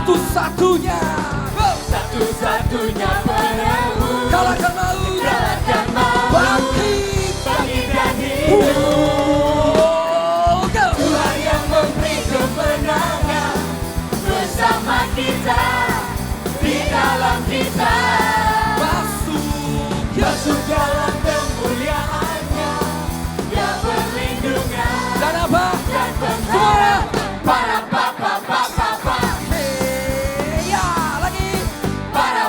Satu-satunya, satu-satunya penebus, kalahkan maut, kalahkan maut, bangkit dan hidup. Tuhan yang memberi kemenangan bersama kita, di dalam kita. Masuk dalam kemuliaannya, yang perlindungan dan apa? dan Semuanya para papa. ya lagi Para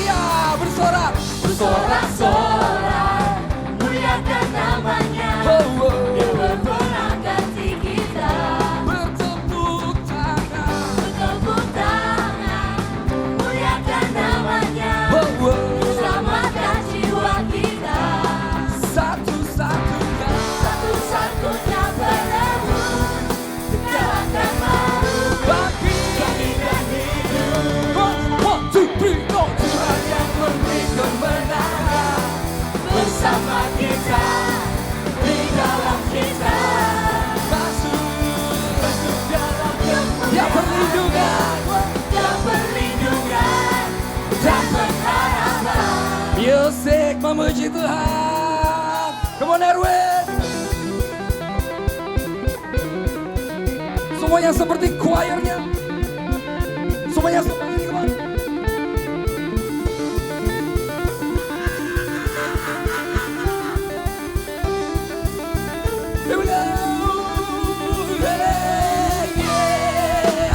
ya bersorak bersorak-sorak, muliakan namanya. Dia berperang ganti kita. bertepuk tangan Bertepuk tangan, muliakan namanya. Selamatkan jiwa kita. satu-satunya Satu-satunya penebus, kalahkan maut, bangkit dan hidup. 1, 2, 3, go. Tuhan yang memberi kemenangan bersama kita, di dalam kita. Masuk dalam Ya kemuliaan, perlindungan yang perlindungan dan pengharapan. Musik memuji Tuhan. Come on Erwin. Semuanya seperti choirnya. Semuanya seperti ini, come on. Here we go. Yeah.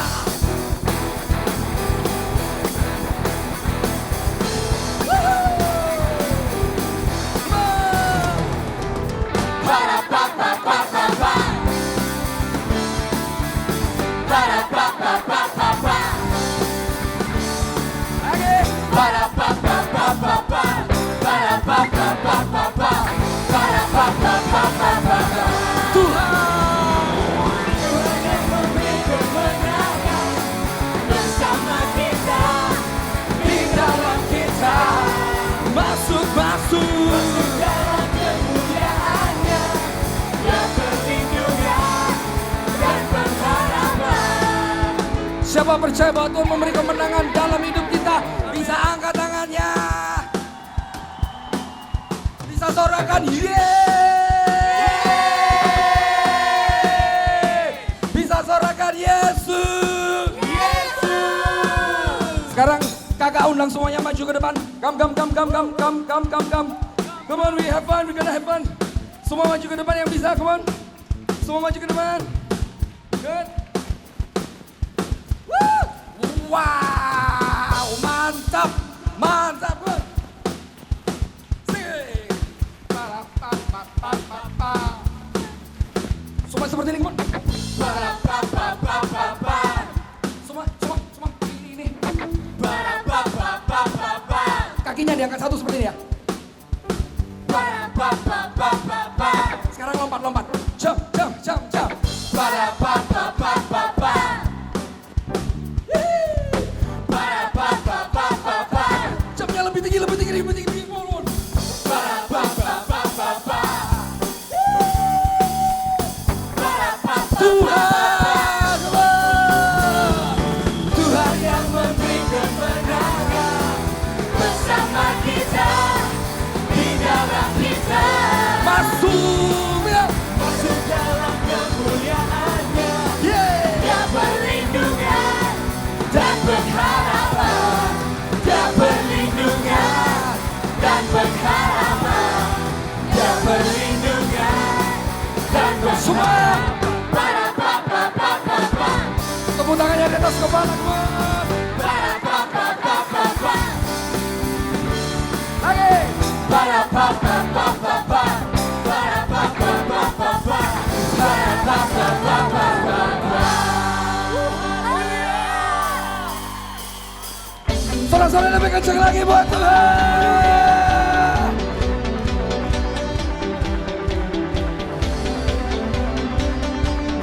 Para papa. Para papa. Lagi. Para papa. Para papa. Tuhan. Tuhan yang memberi kemenangan bersama kita, di dalam kita. Masuk. Dalam kemuliaannya, yang perlindungan dan pengharapan. Siapa percaya bahwa Tuhan memberi kemenangan dalam hidup kita, bisa angkat tangannya. Bisa sorakan yeay. Bisa sorakan Yesus. Sekarang kakak undang semuanya maju ke depan. Come. Come on, we have fun, we gonna have fun. Semua maju ke depan yang bisa, come on. Semua maju ke depan. Good. Woo! Wow, mantap. Good. Sing. Pa. Semua seperti ini, come on. Para papa. Semua. Ini. Para papa. Kakinya diangkat satu seperti ini ya. Para papa. Sekarang lompat. Jump. Para papa. Para papa. Jumpnya lebih tinggi. Para papa. Tuhan. Tuhan yang memberi kemenangan bersama kita, di dalam kita. Masuk ya. Masuk dalam kemuliaannya, Yeah. yang perlindungan dan pengharapan. Yang perlindungan dan pengharapan. Yang perlindungan dan Semua. pengharapan. Para papa. Tepuk tangannya di atas kepala, come on. Para papa. Lagi. Para papa. Para papa. Sorak-sorai lebih kencang lagi buat Tuhan.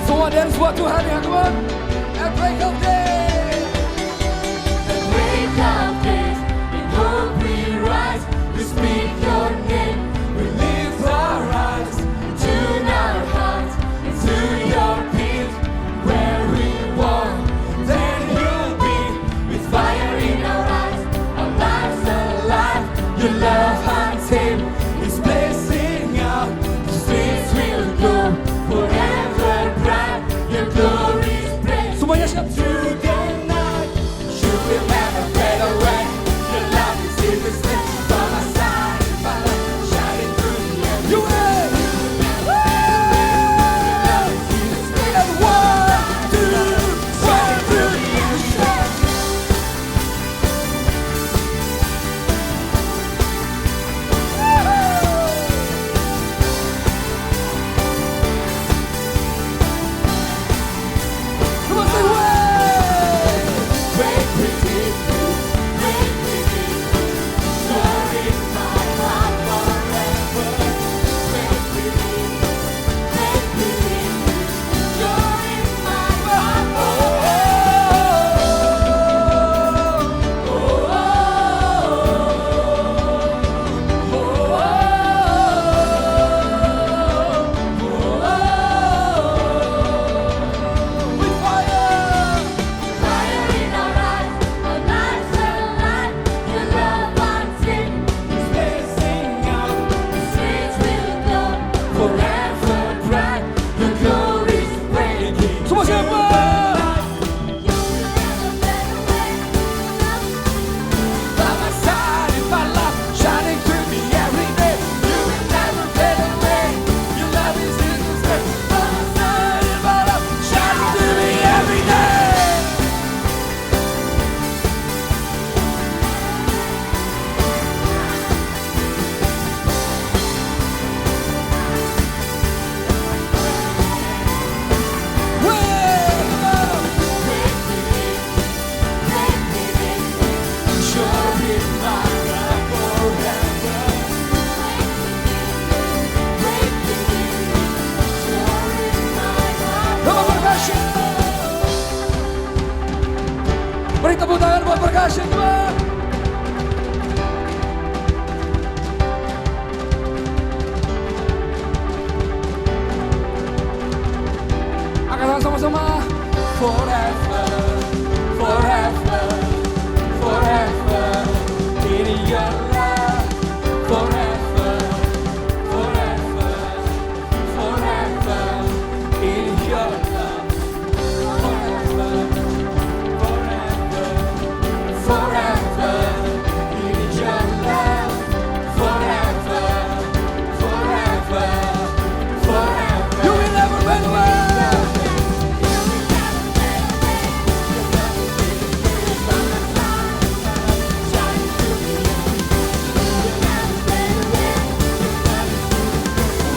Semua dance buat Tuhan ya, come on. And break of day. Break of days, in hope we rise. We speak your name, we lift our eyes. Tune our hearts into your peace, where we semuanya siap. through the night. You will never fade away. Your love is irresistible. By my side, my love shining through the air. You will. And 1, 2, 1, 2, 3. Come on, say way. Break within me, break within me. You're in my heart forever. Break within me, break within me. You're in my heart forever. With fire. Fire in our eyes, our lives are alive. Your love unseen is blazing out. The streets will glow forever bright. Your glory's breaking. Semua siapa? You will never fade away. By my side is my love shining through me every day. You will never fade away. Your love is in the sky. By my side is my love shining through me every day. Break within me, break within me. You're in my heart forever. Break within me, you're in my heart. Come on, percussion. Beri tepuk tangan buat percussion, teman. Angkat tangan sama-sama. Forever, forever, forever in your love. Forever, forever, forever in your love. Forever, forever, forever in your love. Forever, forever, forever. You will never fade away.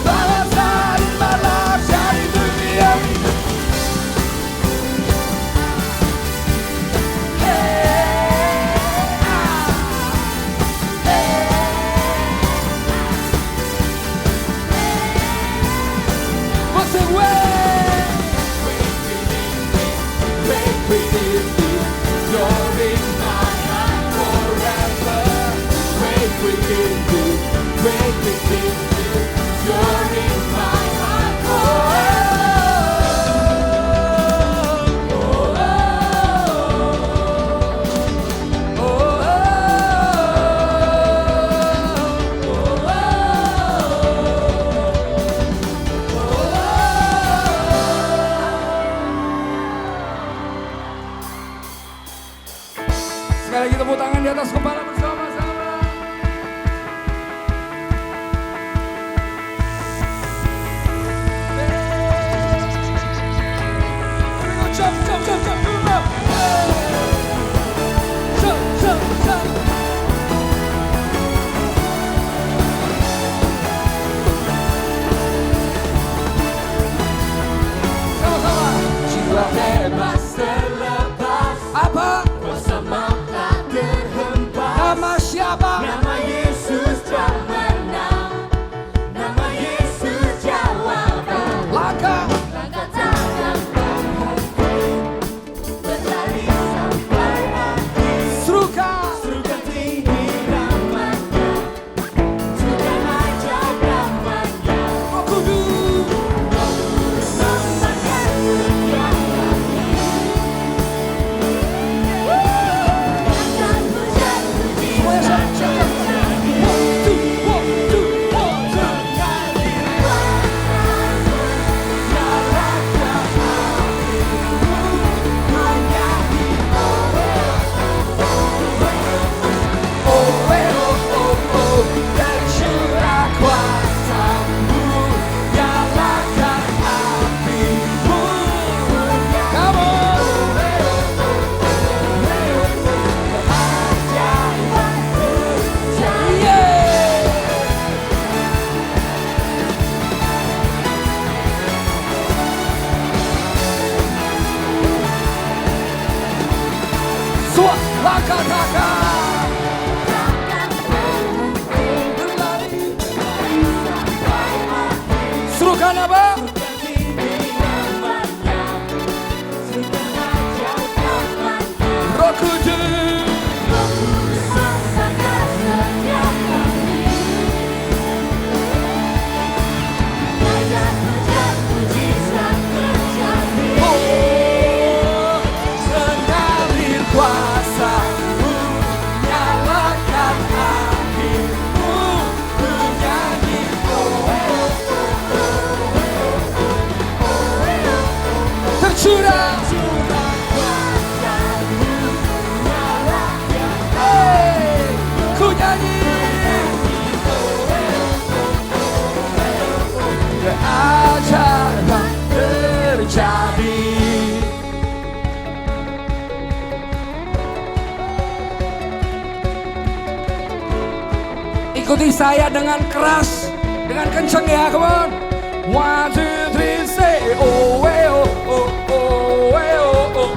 By my side is my love shining through me every day. Você way. Break within me, you're in my heart forever. Break within me, break within me, you're in my heart Sekali lagi tepuk tangan di atas kepala bersama-sama. Jump, jump, jump, jump, jump. Jump, jump, jump. Sama-sama. Jiwa bebas terlepas, Apa kuasa tak terhempas. nama Suah, katakan. Serukan apa? Roh Kudus. Oh, mengalir kuasa-Mu, nyalakan apimu, ku nyanyi. Tercurah. Hey, ku nyanyi. Keajaiban terjadi. Ikuti saya dengan keras, dengan kenceng ya, come on. 1, 2, 3, say oh, way, oh, oh, oh, way, oh, oh.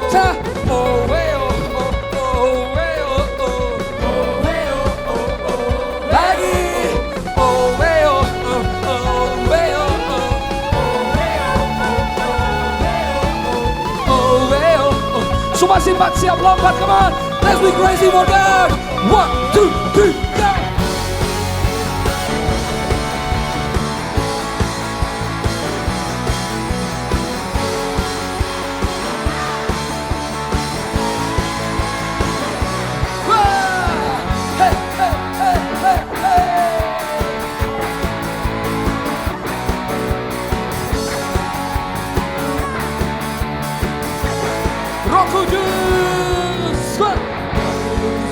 Sa, oh, way, oh, oh, oh, way, oh, oh. Lagi, oh, way, oh, oh, oh, way, oh, oh. Oh, way, oh, oh. Semua simpat siap lompat, come on. Let's be crazy for God. 1, 2, 3, go. Hey, hey, hey, hey, hey. Roh Kudus.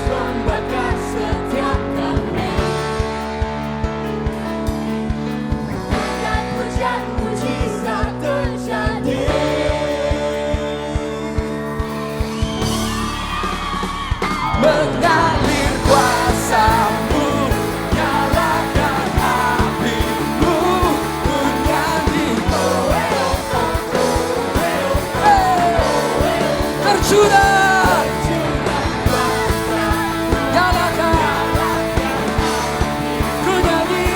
Membakar setiap kami. Dan hujan mujizat terjadi. Mengalir kuasa-Mu, nyalakan apimu, ku nyanyi. Hey, tercurah. Nyalakan, ku nyanyi.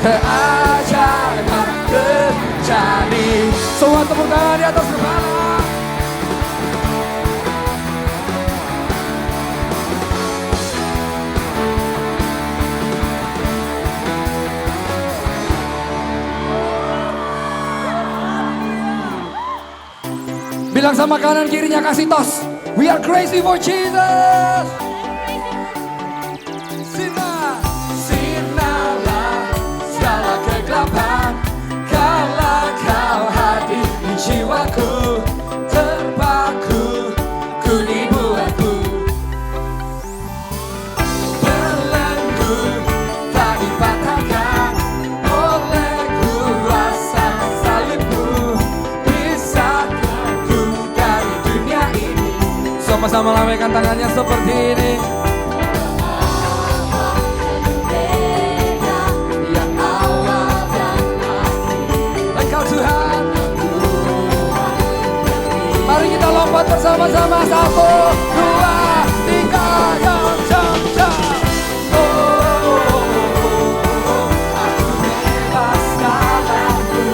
Keajaiban terjadi. Semua tepuk tangan di atas kepala. Bilang sama kanan kirinya, kasih tos. We are crazy for Jesus. Sinar, sinarlah segala kegelapan. Kala kau hadir di jiwaku, terpaku, ku dibuatku. Belenggu tak dipatahkan oleh kuasa salibmu. Bisakah ku dari dunia ini? Sama-sama lambaikan tangannya seperti ini. Yang awal dan akhir, Engkau Tuhan. Mari kita lompat bersama-sama. 1, 2, 3, jam, jam, jam. Oh, aku bebas dalammu.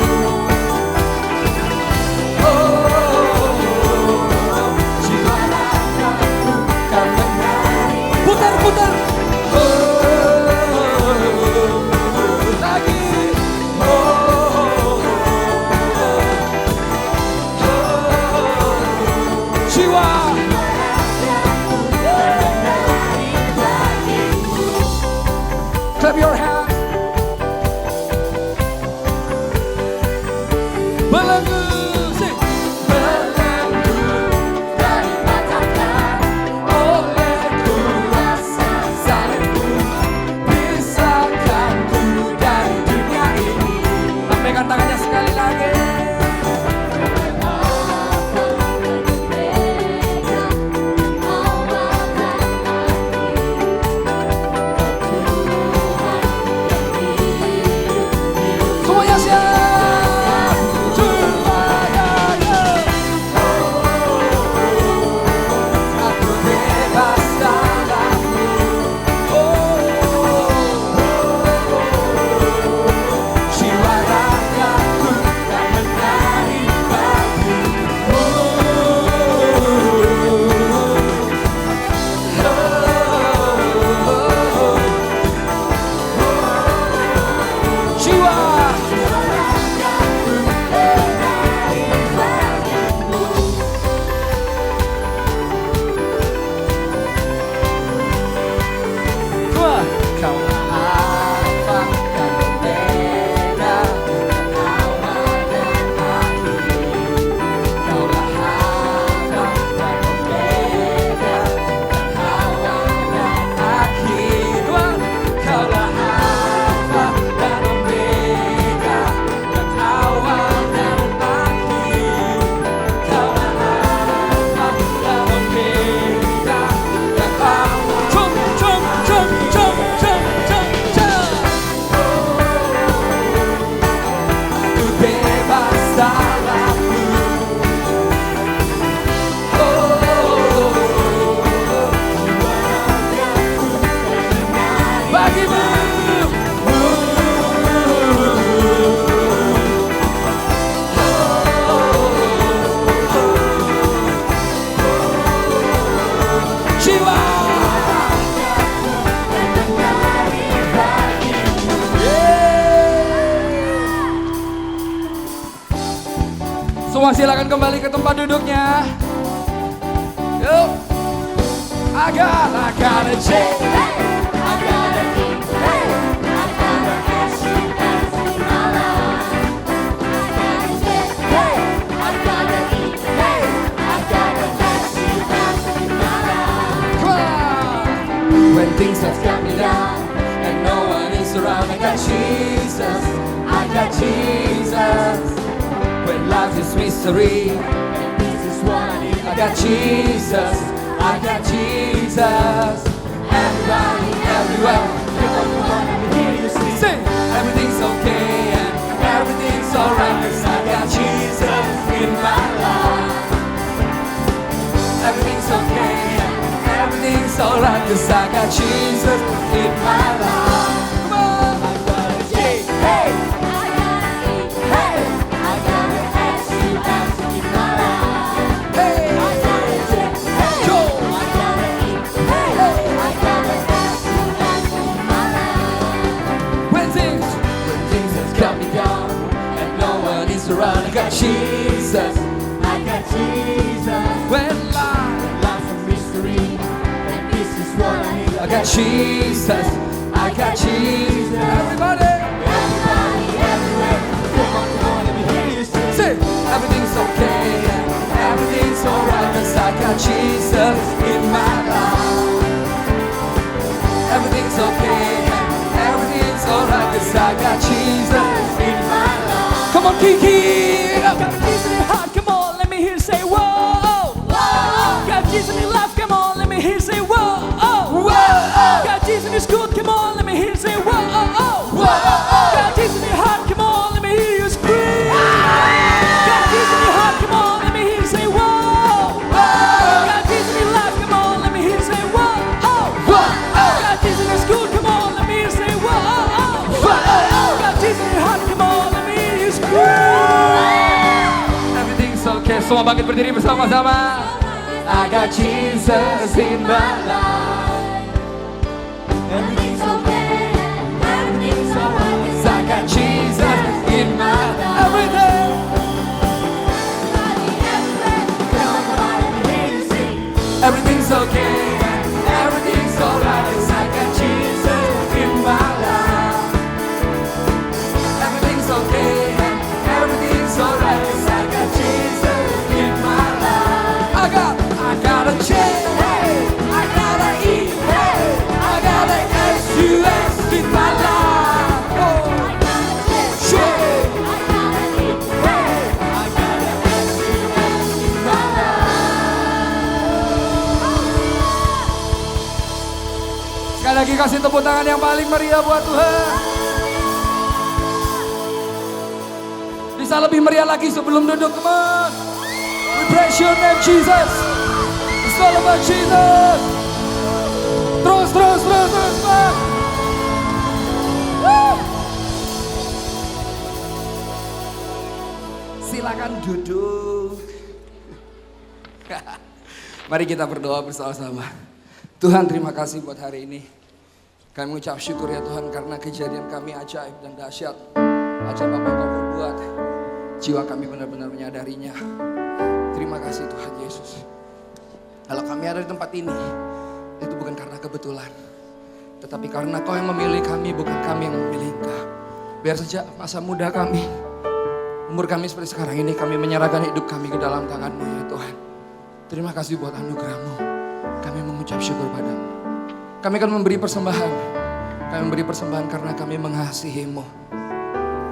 Oh, jiwa ragaku kan menari. Putar, putar. Oh, lagi. Oh, jiwa. jiwa. Semua silakan kembali ke tempat duduknya. Yuk. I gotta change. I gotta keep playing. I gotta ask you in my life. I gotta get paid. I gotta eat paid. I gotta ask you in my life. Come on. When things have got me down and no one is around, I got Jesus. I got Jesus. When life is mystery and this is what I need, I got Jesus. I got Jesus. Everybody, everywhere, come on, let me hear you sing. Everything's okay and everything's alright, 'cause I got Jesus in my life. Everything's okay and everything's alright, 'cause I got Jesus in my life. Come on, I gotta change. Hey, I gotta eat paid. I gotta ask you in my life. hey, I gotta get paid. go. I gotta eat paid. I gotta ask you in my life. When things have got me down and no one is around, I got Jesus. I got Jesus. When life's a mystery and this is what I need, I got Jesus. I got Jesus. Everybody, Everybody, everywhere. come on, let me hear you sing. Everything's okay and everything's alright, 'cause I got Jesus in my life. Everything's okay and everything's alright, 'cause I got Jesus in my life. Come on, Kiki. Got Jesus in your heart, come on, let me hear you say whoa. Got Jesus in your life, come on, let me hear you say whoa. Whoa. Got Jesus in your school, come on, let me hear you say whoa. Whoa. Got Jesus in your heart, come on, let me hear you scream. Got Jesus in your heart, come on, let me hear you say whoa. Got Jesus in your life, come on, let me hear you say whoa. Got Jesus in your school, come on, let me hear you say whoa. Got Jesus in your heart, come on, let me hear you scream. Everything's okay. Semua bangkit berdiri bersama-sama. I got Jesus in my life. Everything's okay. Everything's alright. 'Cause I got Jesus in my life. Everything. Everybody, everywhere. Come on, let me hear you sing. Everything's okay. Everything's alright. 'Cause I got Jesus in my life. Everything's okay. Everything's alright. 'Cause I got Jesus in my life. I gotta change. Hey, I gotta eat. Hey, I gotta S-U-S in my life. Oh, I gotta get shit. I gotta eat paid. I gotta ask you in my life. Sekali lagi kasih tepuk tangan yang paling meriah buat Tuhan. Bisa lebih meriah lagi sebelum duduk, teman. We praise your name, Jesus. It's all about Jesus. Terus, Bang. Woo. Silakan duduk. Mari kita berdoa bersama-sama. Tuhan, terima kasih buat hari ini. Kami mengucap syukur ya Tuhan karena kejadian kami ajaib dan dahsyat. Ajaib apa yang Kau perbuat, jiwa kami benar-benar menyadarinya. Terima kasih Tuhan Yesus. Kalau kami ada di tempat ini, itu bukan karena kebetulan, tetapi karena Kau yang memilih kami, bukan kami yang memilih Engkau. Biar saja masa muda kami, umur kami seperti sekarang ini, kami menyerahkan hidup kami ke dalam tangan-Mu ya Tuhan. Terima kasih buat anugerah-Mu. Kami mengucap syukur padamu. Kami akan memberi persembahan. Kami memberi persembahan karena kami mengasihi-Mu.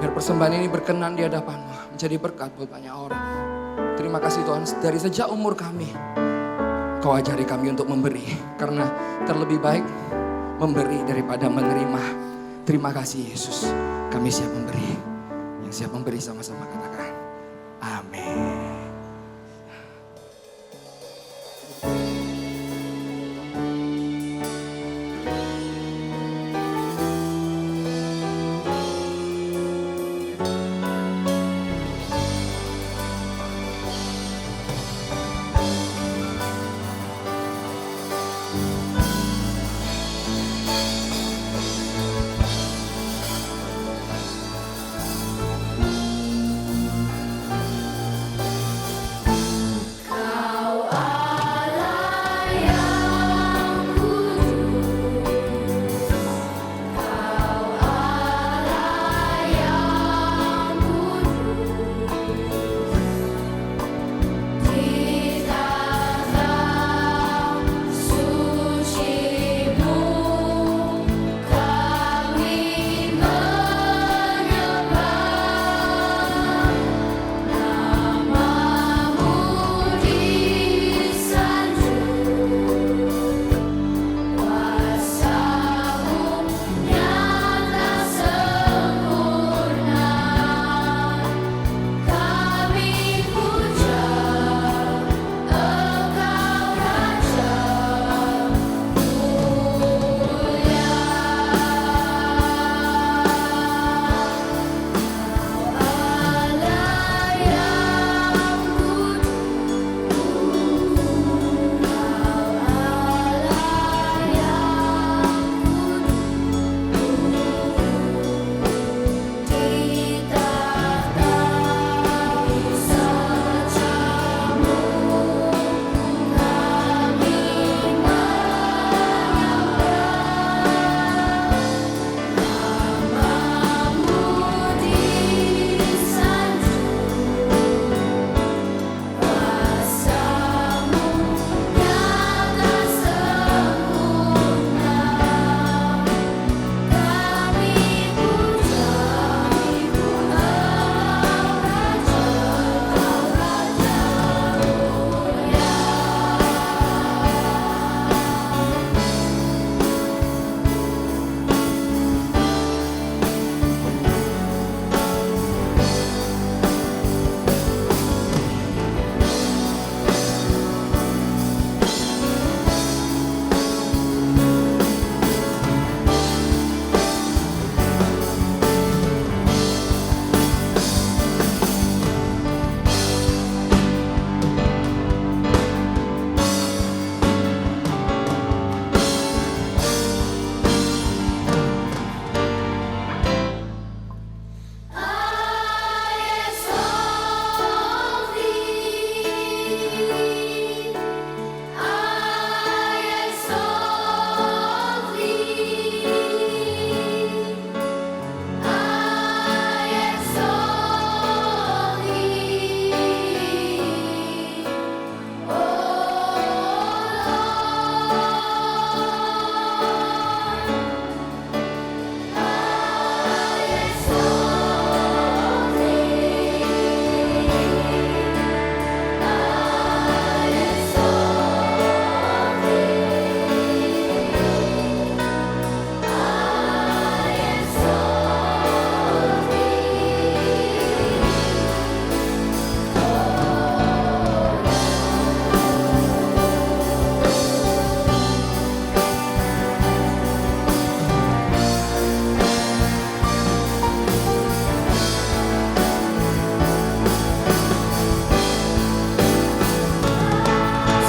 Biar persembahan ini berkenan di hadapan-Mu, menjadi berkat buat banyak orang. Terima kasih Tuhan, dari sejak umur kami, Kau ajari kami untuk memberi. Karena terlebih baik memberi daripada menerima. Terima kasih Yesus, kami siap memberi. Yang siap memberi sama-sama katakan, amin.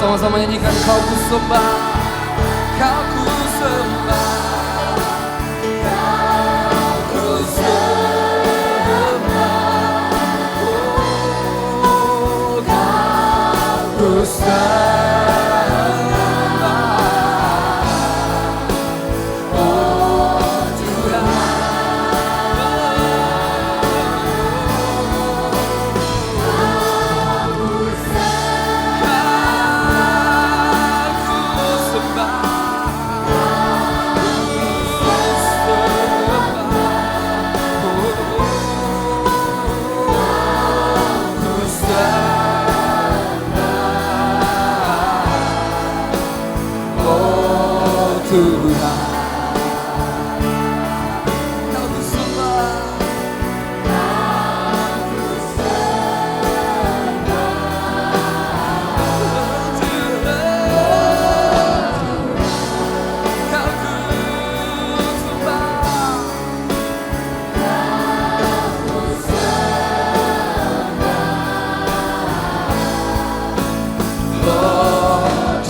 Sama-sama nyanyikan Kau ku sembah, Kau ku sembah, Kau ku sembah.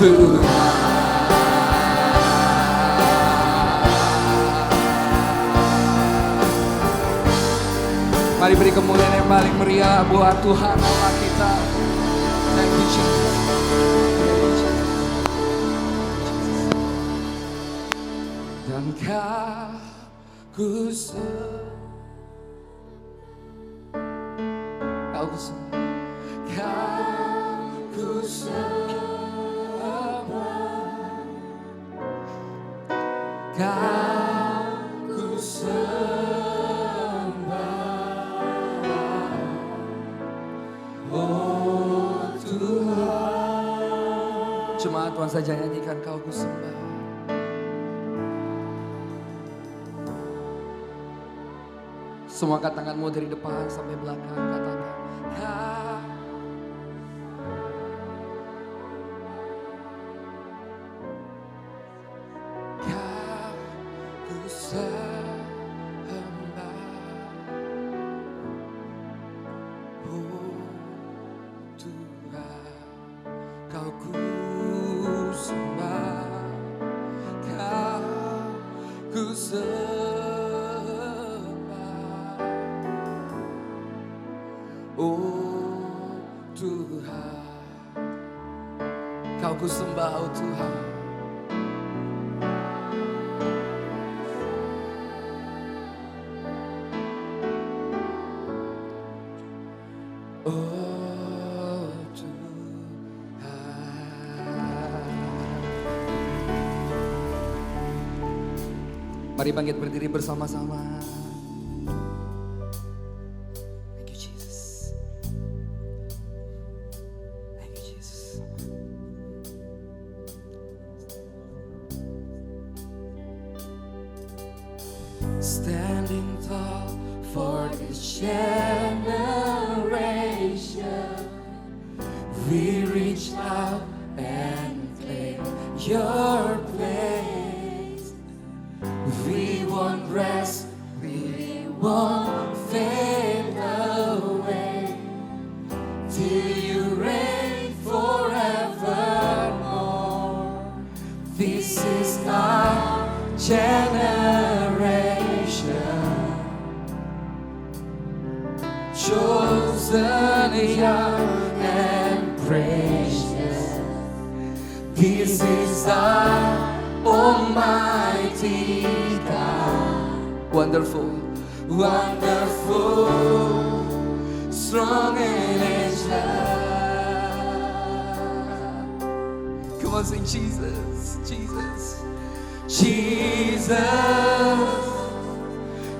Mari beri kemuliaan yang paling meriah buat Tuhan Allah kita. Thank you Jesus. Dan kau ku sembah, oh Tuhan. Jemaat Tuhan saja nyanyikan kau ku sembah. Semua angkat tanganmu dari depan sampai belakang, katakan kau ku sembah, oh Tuhan. Kau ku sembah, kau ku sembah, oh Tuhan. Kau ku sembah, oh Tuhan. Oh Tuhan. Mari bangkit berdiri bersama-sama. Thank you Jesus. Thank you Jesus. Standing tall for this generation, we reach out and claim your place. We won't rest, we won't fade away till you reign forevermore. This is our generation, chosen, young and precious. This is our Almighty God. Wonderful, wonderful, strong and ageless. Come on, sing Jesus, Jesus, Jesus,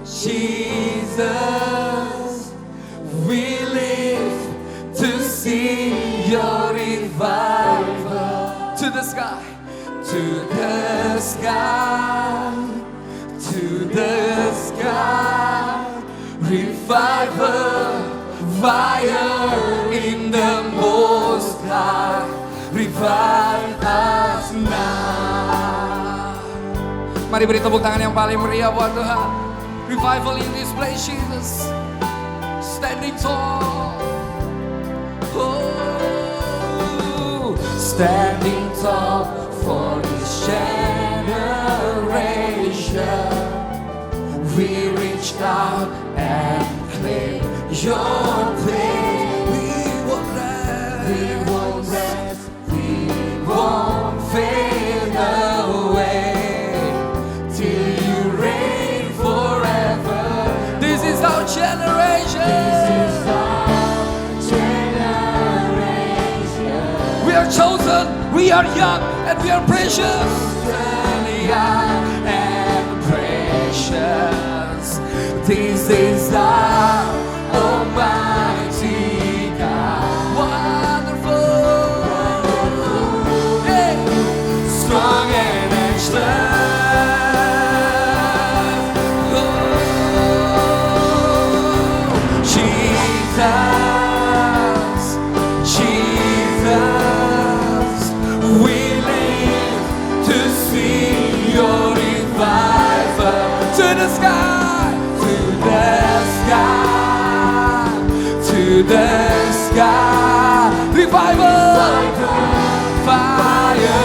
Jesus. We live to see your revival. To the sky, to the sky, to the sky. Revival, fire in the most high. Revive us now. Mari beri tepuk tangan yang paling meriah buat Tuhan. Revival in this place, Jesus. Standing tall, oh, standing tall for this generation. We reached out and claimed your place. We won't rest, we won't rest, we won't fade away till you reign forever. This is our generation. We are chosen, we are young, and we are precious. Young and precious. This is our Almighty God. Wonderful, yeah. Strong and excellent. Oh, Jesus, Jesus. We live to see your revival. To the sky, to the sky, to the sky. Revival, fire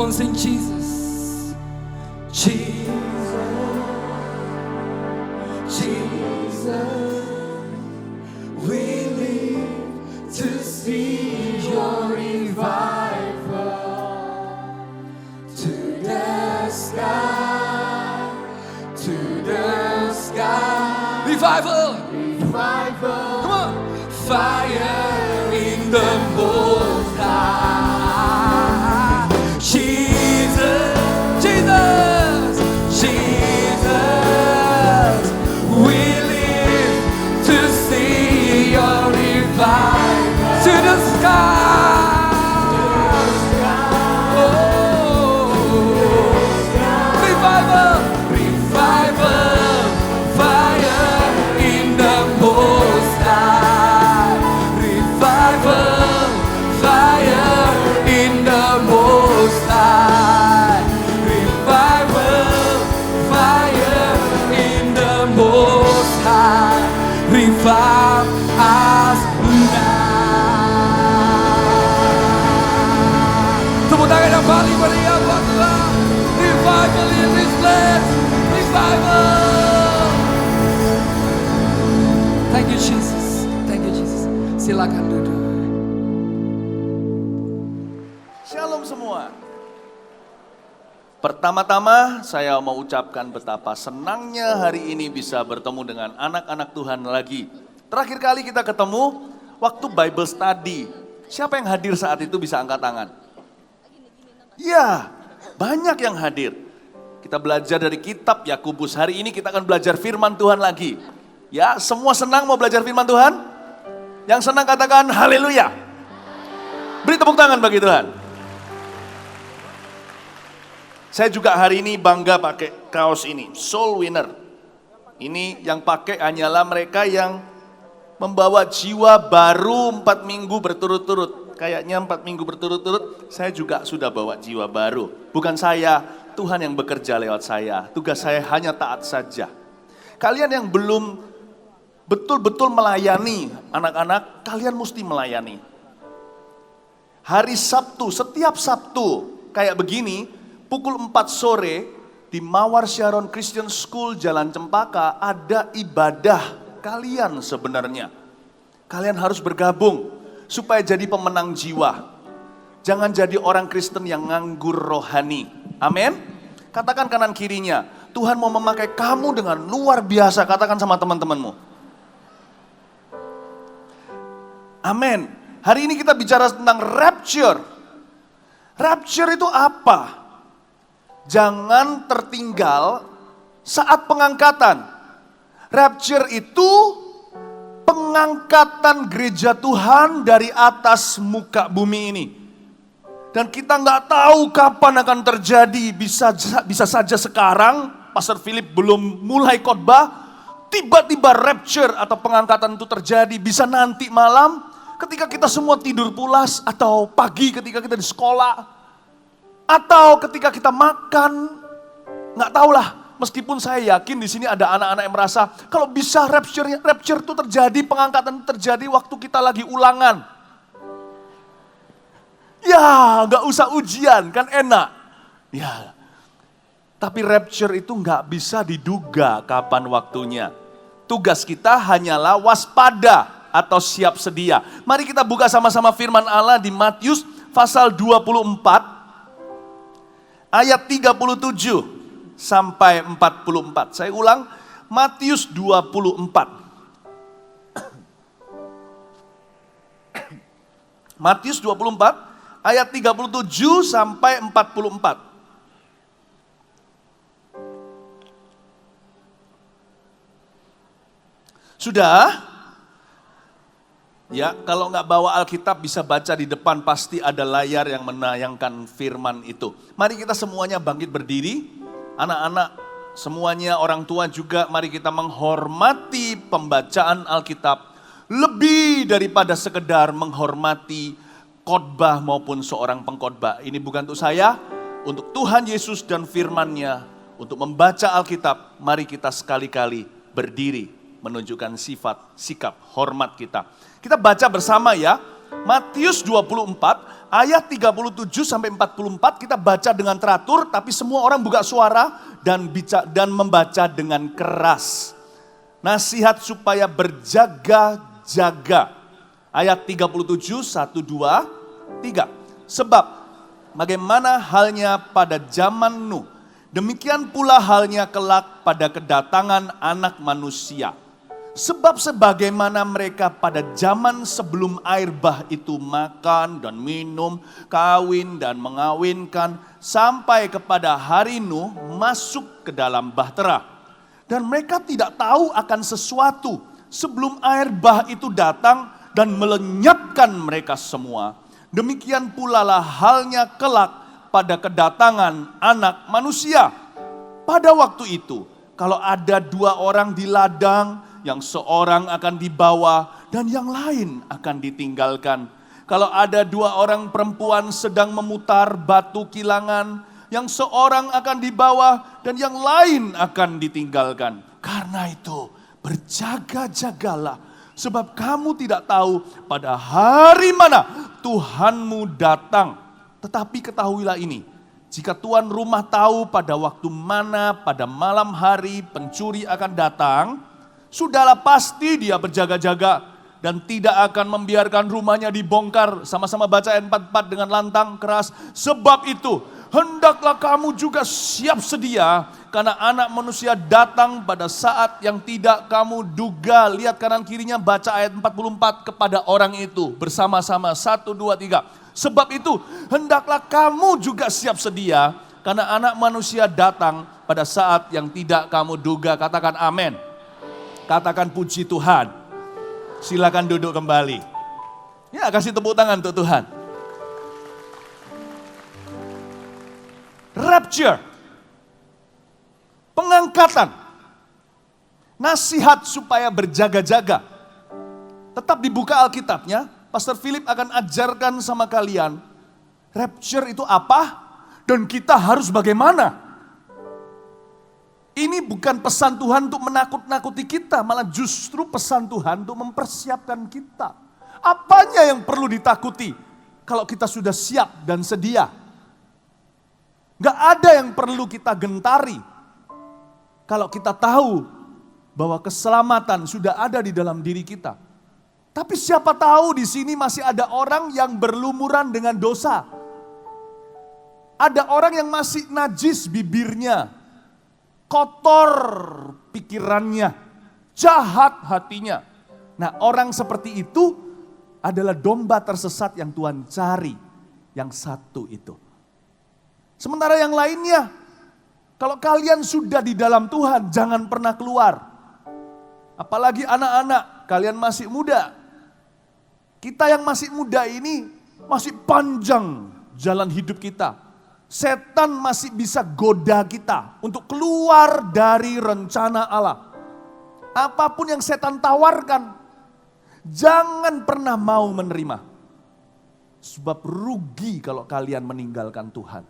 on, sing Jesus. Jesus, Jesus, we live to see your revival. To the sky, to the sky. Revival, revival. Come on, fire in the Most High. Jesus, Jesus, Jesus, we live to see your revival. To the sky, oh, revival, revival, fire in the Most High. Revival, fire in the Most High. Revival, fire in the Most High. Revive us now. Tepuk tangan yang paling meriah buat Tuhan. Revival in this place. Revival. Thank you Jesus. Thank you Jesus. Silakan duduk. Shalom semua. Pertama-tama saya mau ucapkan betapa senangnya hari ini bisa bertemu dengan anak-anak Tuhan lagi. Terakhir kali kita ketemu waktu Bible study. Siapa yang hadir saat itu bisa angkat tangan? Ya, banyak yang hadir. Kita belajar dari kitab Yakobus. Hari ini kita akan belajar firman Tuhan lagi. Ya, semua senang mau belajar firman Tuhan? Yang senang katakan haleluya. Beri tepuk tangan bagi Tuhan. Saya juga hari ini bangga pakai kaos ini, Soul Winner. Ini yang pakai hanyalah mereka yang membawa jiwa baru 4 minggu berturut-turut. Kayaknya 4 minggu berturut-turut, saya juga sudah bawa jiwa baru. Bukan saya, Tuhan yang bekerja lewat saya. Tugas saya hanya taat saja. Kalian yang belum betul-betul melayani anak-anak, kalian mesti melayani. Hari Sabtu, setiap Sabtu kayak begini, pukul 4 sore di Mawar Sharon Christian School Jalan Cempaka ada ibadah kalian sebenarnya. Kalian harus bergabung supaya jadi pemenang jiwa. Jangan jadi orang Kristen yang nganggur rohani. Amin. Katakan kanan kirinya, Tuhan mau memakai kamu dengan luar biasa. Katakan sama teman-temanmu. Amin. Hari ini kita bicara tentang rapture. Rapture itu apa? Jangan tertinggal saat pengangkatan. Rapture itu pengangkatan gereja Tuhan dari atas muka bumi ini. Dan kita nggak tahu kapan akan terjadi. Bisa saja sekarang, Pastor Philip belum mulai khotbah, tiba-tiba rapture atau pengangkatan itu terjadi. Bisa nanti malam ketika kita semua tidur pulas, atau pagi ketika kita di sekolah, atau ketika kita makan, nggak tahulah. Meskipun saya yakin di sini ada anak-anak yang merasa kalau bisa rapture itu terjadi, pengangkatan itu terjadi waktu kita lagi ulangan. Ya, nggak usah ujian, kan enak. Ya, tapi rapture itu nggak bisa diduga kapan waktunya. Tugas kita hanyalah waspada atau siap sedia. Mari kita buka sama-sama firman Allah di Matius pasal 24. Ayat 37 sampai 44. Saya ulang, Matius 24. Matius 24 ayat 37 sampai 44. Sudah? Ya, kalau nggak bawa Alkitab bisa baca di depan, pasti ada layar yang menayangkan firman itu. Mari kita semuanya bangkit berdiri, anak-anak semuanya, orang tua juga, mari kita menghormati pembacaan Alkitab. Lebih daripada sekedar menghormati khotbah maupun seorang pengkhotbah. Ini bukan untuk saya, untuk Tuhan Yesus dan firman-Nya. Untuk membaca Alkitab, mari kita sekali-kali berdiri menunjukkan sifat, sikap, hormat kita. Kita baca bersama ya, Matius 24 ayat 37 sampai 44 kita baca dengan teratur, tapi semua orang buka suara dan membaca dengan keras. Nasihat supaya berjaga-jaga. Ayat 37, 1, 2, 3. Sebab bagaimana halnya pada zaman Nuh, demikian pula halnya kelak pada kedatangan Anak Manusia. Sebab sebagaimana mereka pada zaman sebelum air bah itu makan dan minum, kawin dan mengawinkan, sampai kepada hari Nuh masuk ke dalam bahtera. Dan mereka tidak tahu akan sesuatu sebelum air bah itu datang dan melenyapkan mereka semua. Demikian pula lah halnya kelak pada kedatangan Anak Manusia. Pada waktu itu, kalau ada 2 orang di ladang, yang seorang akan dibawa dan yang lain akan ditinggalkan. Kalau ada 2 orang perempuan sedang memutar batu kilangan, yang seorang akan dibawa dan yang lain akan ditinggalkan. Karena itu berjaga-jagalah, sebab kamu tidak tahu pada hari mana Tuhanmu datang. Tetapi ketahuilah ini, jika tuan rumah tahu pada waktu mana pada malam hari pencuri akan datang, sudahlah pasti dia berjaga-jaga dan tidak akan membiarkan rumahnya dibongkar. Sama-sama baca ayat 44 dengan lantang keras. Sebab itu hendaklah kamu juga siap sedia, karena Anak Manusia datang pada saat yang tidak kamu duga. Lihat kanan kirinya, baca ayat 44 kepada orang itu bersama-sama. 1, 2, 3. Sebab itu hendaklah kamu juga siap sedia, karena Anak Manusia datang pada saat yang tidak kamu duga. Katakan amin. Katakan puji Tuhan. Silakan duduk kembali. Ya, kasih tepuk tangan untuk Tuhan. Rapture. Pengangkatan. Nasihat supaya berjaga-jaga. Tetap dibuka Alkitabnya. Pastor Philip akan ajarkan sama kalian. Rapture itu apa? Dan kita harus bagaimana? Ini bukan pesan Tuhan untuk menakut-nakuti kita, malah justru pesan Tuhan untuk mempersiapkan kita. Apanya yang perlu ditakuti kalau kita sudah siap dan sedia? Gak ada yang perlu kita gentari kalau kita tahu bahwa keselamatan sudah ada di dalam diri kita. Tapi siapa tahu di sini masih ada orang yang berlumuran dengan dosa. Ada orang yang masih najis bibirnya, kotor pikirannya, jahat hatinya. Nah, orang seperti itu adalah domba tersesat yang Tuhan cari, yang satu itu. Sementara yang lainnya, kalau kalian sudah di dalam Tuhan, jangan pernah keluar. Apalagi anak-anak, kalian masih muda. Kita yang masih muda ini masih panjang jalan hidup kita. Setan masih bisa goda kita untuk keluar dari rencana Allah. Apapun yang setan tawarkan, jangan pernah mau menerima. Sebab rugi kalau kalian meninggalkan Tuhan.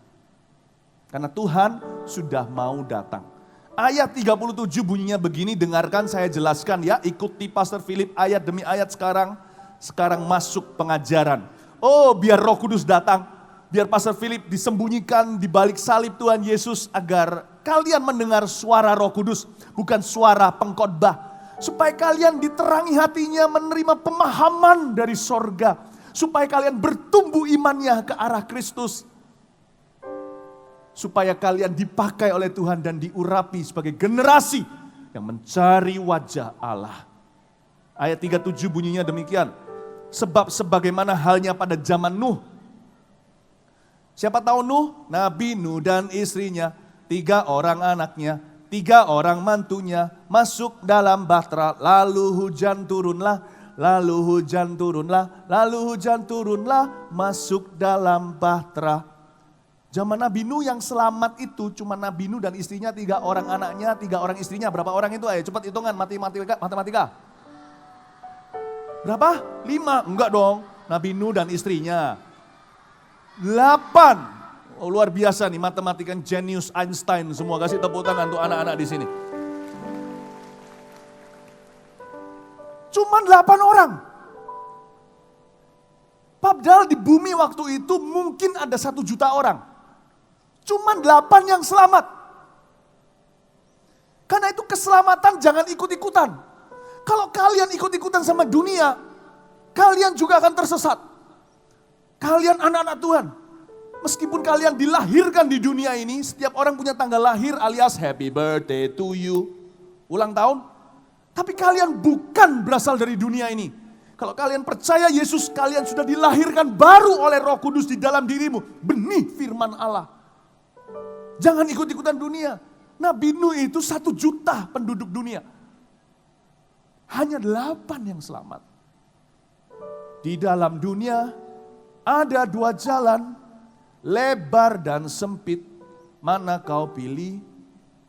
Karena Tuhan sudah mau datang. Ayat 37 bunyinya begini, dengarkan saya jelaskan ya. Ikuti Pastor Philip ayat demi ayat sekarang. Sekarang masuk pengajaran. Oh, biar Roh Kudus datang. Biar Pastor Philip disembunyikan di balik salib Tuhan Yesus agar kalian mendengar suara Roh Kudus, bukan suara pengkhotbah. Supaya kalian diterangi hatinya menerima pemahaman dari sorga. Supaya kalian bertumbuh imannya ke arah Kristus. Supaya kalian dipakai oleh Tuhan dan diurapi sebagai generasi yang mencari wajah Allah. Ayat 37 bunyinya demikian. Sebab sebagaimana halnya pada zaman Nuh. Siapa tahu Nuh? Nabi Nuh dan istrinya, 3 orang anaknya, 3 orang mantunya masuk dalam bahtera. Lalu hujan turunlah, lalu hujan turunlah, lalu hujan turunlah, masuk dalam bahtera. Zaman Nabi Nuh yang selamat itu cuma Nabi Nuh dan istrinya, 3 orang anaknya, 3 orang istrinya. Berapa orang itu? Ayo cepat hitungan matematika. Berapa? 5? Enggak dong. Nabi Nuh dan istrinya. 8. Oh, luar biasa nih matematika jenius Einstein semua. Kasih tepuk tangan untuk anak-anak di sini. Cuman 8 orang. Padahal di bumi waktu itu mungkin ada 1 juta orang. Cuman 8 yang selamat. Karena itu keselamatan jangan ikut-ikutan. Kalau kalian ikut-ikutan sama dunia, kalian juga akan tersesat. Kalian anak-anak Tuhan. Meskipun kalian dilahirkan di dunia ini, setiap orang punya tanggal lahir alias happy birthday to you. Ulang tahun. Tapi kalian bukan berasal dari dunia ini. Kalau kalian percaya Yesus, kalian sudah dilahirkan baru oleh Roh Kudus di dalam dirimu. Benih firman Allah. Jangan ikut-ikutan dunia. Nabi Nuh itu 1 juta penduduk dunia. Hanya 8 yang selamat. Di dalam dunia ada 2 jalan, lebar dan sempit. Mana kau pilih?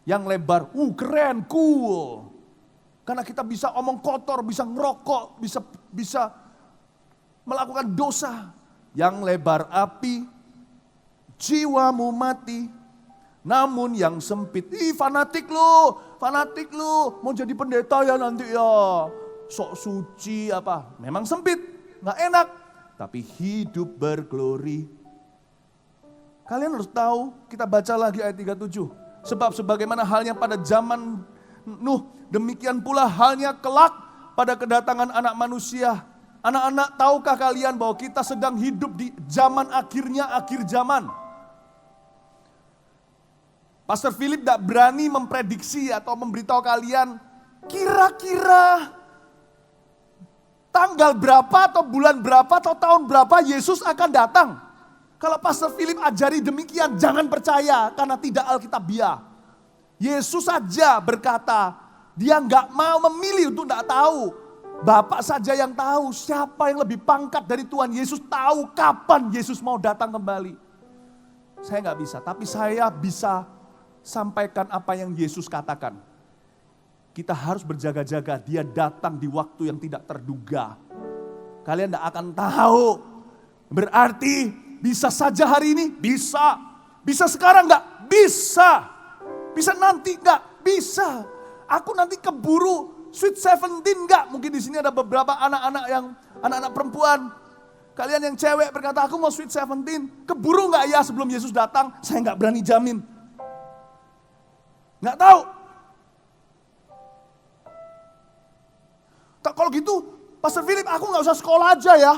Yang lebar, keren, cool. Karena kita bisa omong kotor, bisa ngerokok, bisa melakukan dosa. Yang lebar api, jiwamu mati. Namun yang sempit, fanatik lu, mau jadi pendeta ya nanti ya. Sok suci apa, memang sempit, gak enak. Tapi hidup berglori. Kalian harus tahu, kita baca lagi ayat 37. Sebab sebagaimana halnya pada zaman Nuh, demikian pula halnya kelak pada kedatangan anak manusia. Anak-anak, tahukah kalian bahwa kita sedang hidup di zaman akhirnya akhir zaman? Pastor Philip tidak berani memprediksi atau memberitahu kalian kira-kira tanggal berapa atau bulan berapa atau tahun berapa Yesus akan datang. Kalau Pastor Philip ajari demikian, jangan percaya karena tidak alkitabiah. Yesus saja berkata, dia nggak mau memilih untuk nggak tahu. Bapak saja yang tahu siapa yang lebih pangkat dari Tuhan Yesus tahu kapan Yesus mau datang kembali. Saya nggak bisa, tapi saya bisa sampaikan apa yang Yesus katakan. Kita harus berjaga-jaga, dia datang di waktu yang tidak terduga. Kalian nggak akan tahu. Berarti bisa saja hari ini? Bisa. Bisa sekarang nggak? Bisa. Bisa nanti nggak? Bisa. Aku nanti keburu Sweet 17 nggak? Mungkin di sini ada beberapa anak-anak perempuan. Kalian yang cewek berkata, aku mau Sweet 17. Keburu nggak ya sebelum Yesus datang? Saya nggak berani jamin. Nggak tahu. Kalau gitu, Pastor Philip, aku nggak usah sekolah aja ya.